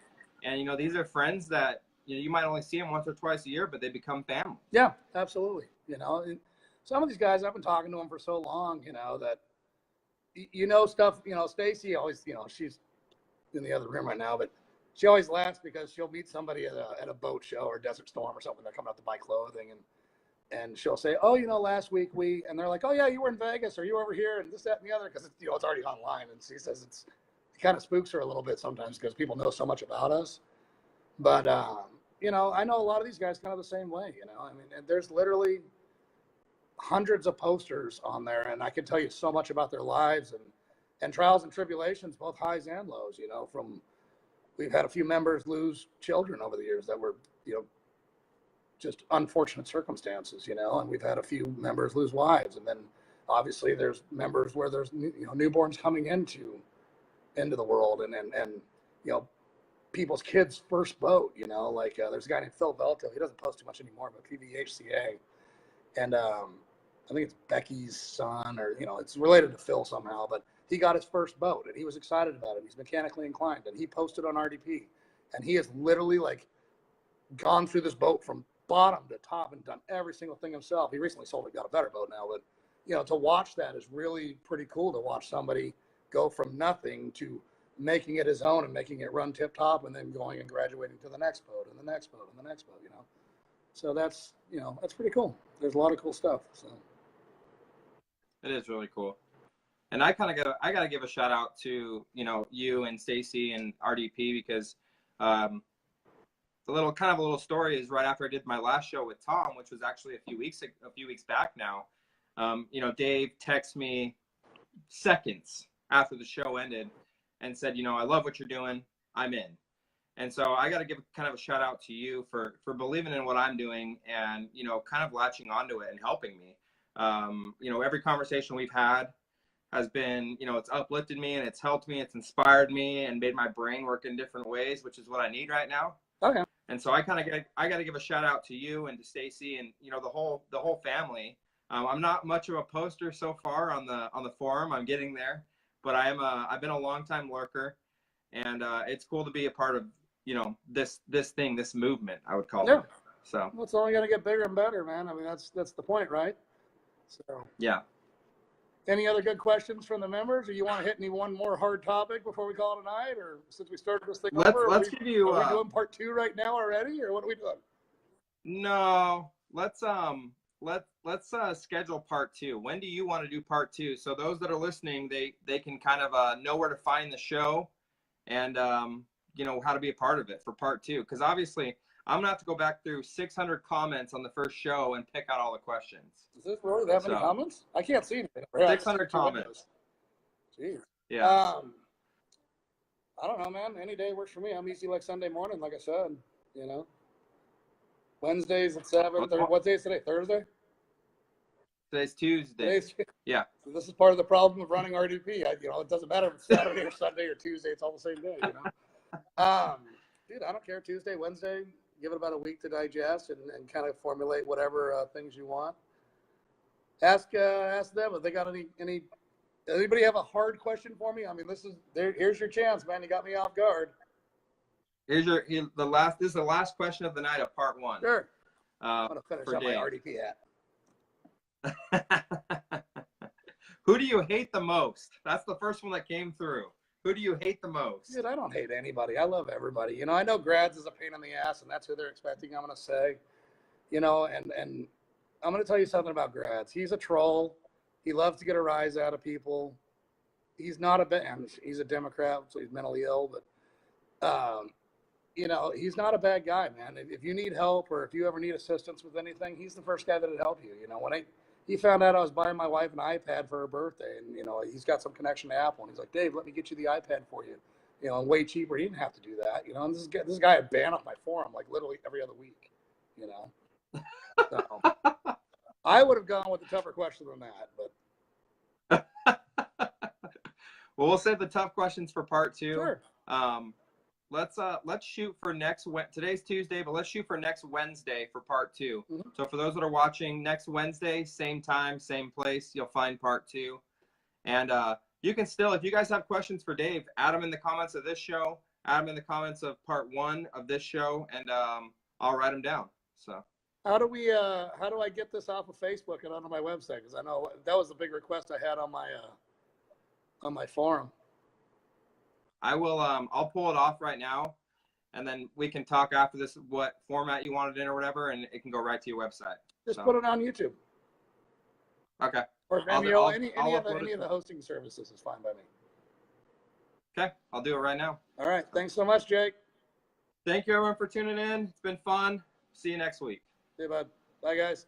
And these are friends that you might only see them once or twice a year, but they become family. Yeah, absolutely. And some of these guys, I've been talking to them for so long, that stuff. Stacy always, she's in the other room right now, but she always laughs because she'll meet somebody at a boat show or Desert Storm or something. They're coming out to buy clothing, and she'll say, "Oh, last week and they're like, oh yeah, you were in Vegas, or you were over here, and this, that, and the other," because it's already online. And she says it kind of spooks her a little bit sometimes because people know so much about us. But I know a lot of these guys kind of the same way. I mean, and there's literally hundreds of posters on there, and I can tell you so much about their lives and trials and tribulations, both highs and lows. We've had a few members lose children over the years that were, just unfortunate circumstances, and we've had a few members lose wives. And then obviously there's members where there's, newborns coming into the world, and people's kids' first boat, there's a guy named Phil Velto. He doesn't post too much anymore, but PVHCA. And I think it's Becky's son, or, it's related to Phil somehow, but he got his first boat and he was excited about it. He's mechanically inclined, and he posted on RDP, and he has literally gone through this boat from bottom to top and done every single thing himself. He recently sold it, got a better boat now, but to watch that is really pretty cool, to watch somebody go from nothing to making it his own and making it run tip top, and then going and graduating to the next boat and the next boat and the next boat, So that's, that's pretty cool. There's a lot of cool stuff. So it is really cool. And I got to give a shout out to, you and Stacy and RDP, because a little story is right after I did my last show with Tom, which was actually a few weeks back now. Dave texted me seconds after the show ended and said, I love what you're doing. I'm in. And so I got to give kind of a shout out to you for believing in what I'm doing and, kind of latching onto it and helping me. Every conversation we've had has been, it's uplifted me and it's helped me. It's inspired me and made my brain work in different ways, which is what I need right now. Okay. And so I got to give a shout out to you and to Stacy and, the whole family. I'm not much of a poster so far on the forum. I'm getting there, but I've been a long time lurker, and it's cool to be a part of, this movement, I would call it. So it's only going to get bigger and better, man. I mean, that's the point, right? So yeah. Any other good questions from the members, or you want to hit any one more hard topic before we call it a night? Or since we started this thing over, are we doing part 2 right now already, or what are we doing? No, let's schedule part 2. When do you want to do part 2? So those that are listening, they can kind of know where to find the show, and how to be a part of it for part 2. Because obviously I'm gonna have to go back through 600 comments on the first show and pick out all the questions. Does this really have any comments? I can't see anything. 600 comments. Jeez. Yeah. I don't know, man. Any day works for me. I'm easy like Sunday morning, like I said. Wednesdays at 7. What day is today? Thursday? Today's Tuesday. Yeah. So this is part of the problem of running RDP. It doesn't matter if it's Saturday or Sunday or Tuesday. It's all the same day. Dude, I don't care. Tuesday, Wednesday. Give it about a week to digest and kind of formulate whatever things you want. Ask them if they got any. Anybody have a hard question for me? I mean, here's your chance, man. You got me off guard. This is the last question of the night of part 1. Sure. I'm gonna finish up my RDP hat. Who do you hate the most? That's the first one that came through. Who do you hate the most? Dude, I don't hate anybody. I love everybody. I know Grads is a pain in the ass, and that's who they're expecting, I'm going to say. And I'm going to tell you something about Grads. He's a troll. He loves to get a rise out of people. He's not he's a Democrat, so he's mentally ill, but, he's not a bad guy, man. If you need help or if you ever need assistance with anything, he's the first guy that would help you. When he found out I was buying my wife an iPad for her birthday, and he's got some connection to Apple, and he's like, Dave, let me get you the iPad for you. you know, and way cheaper. He didn't have to do that, you know. And this guy had banned off my forum like literally every other week, you know. So I would have gone with a tougher question than that, but Well, we'll save the tough questions for part 2. sure. Let's shoot for today's Tuesday, but let's shoot for next Wednesday for part 2. Mm-hmm. So for those that are watching, next Wednesday, same time, same place, you'll find part 2. And you can still, if you guys have questions for Dave, add them in the comments of this show, add them in the comments of part 1 of this show, and I'll write them down. So how do I get this off of Facebook and onto my website? Because I know that was the big request I had on my forum. I will. I'll pull it off right now, and then we can talk after this what format you want it in or whatever, and it can go right to your website. Just put it on YouTube. Okay. Or Vimeo, any of the hosting services is fine by me. Okay, I'll do it right now. All right. Thanks so much, Jake. Thank you, everyone, for tuning in. It's been fun. See you next week. See you, bud. Bye, guys.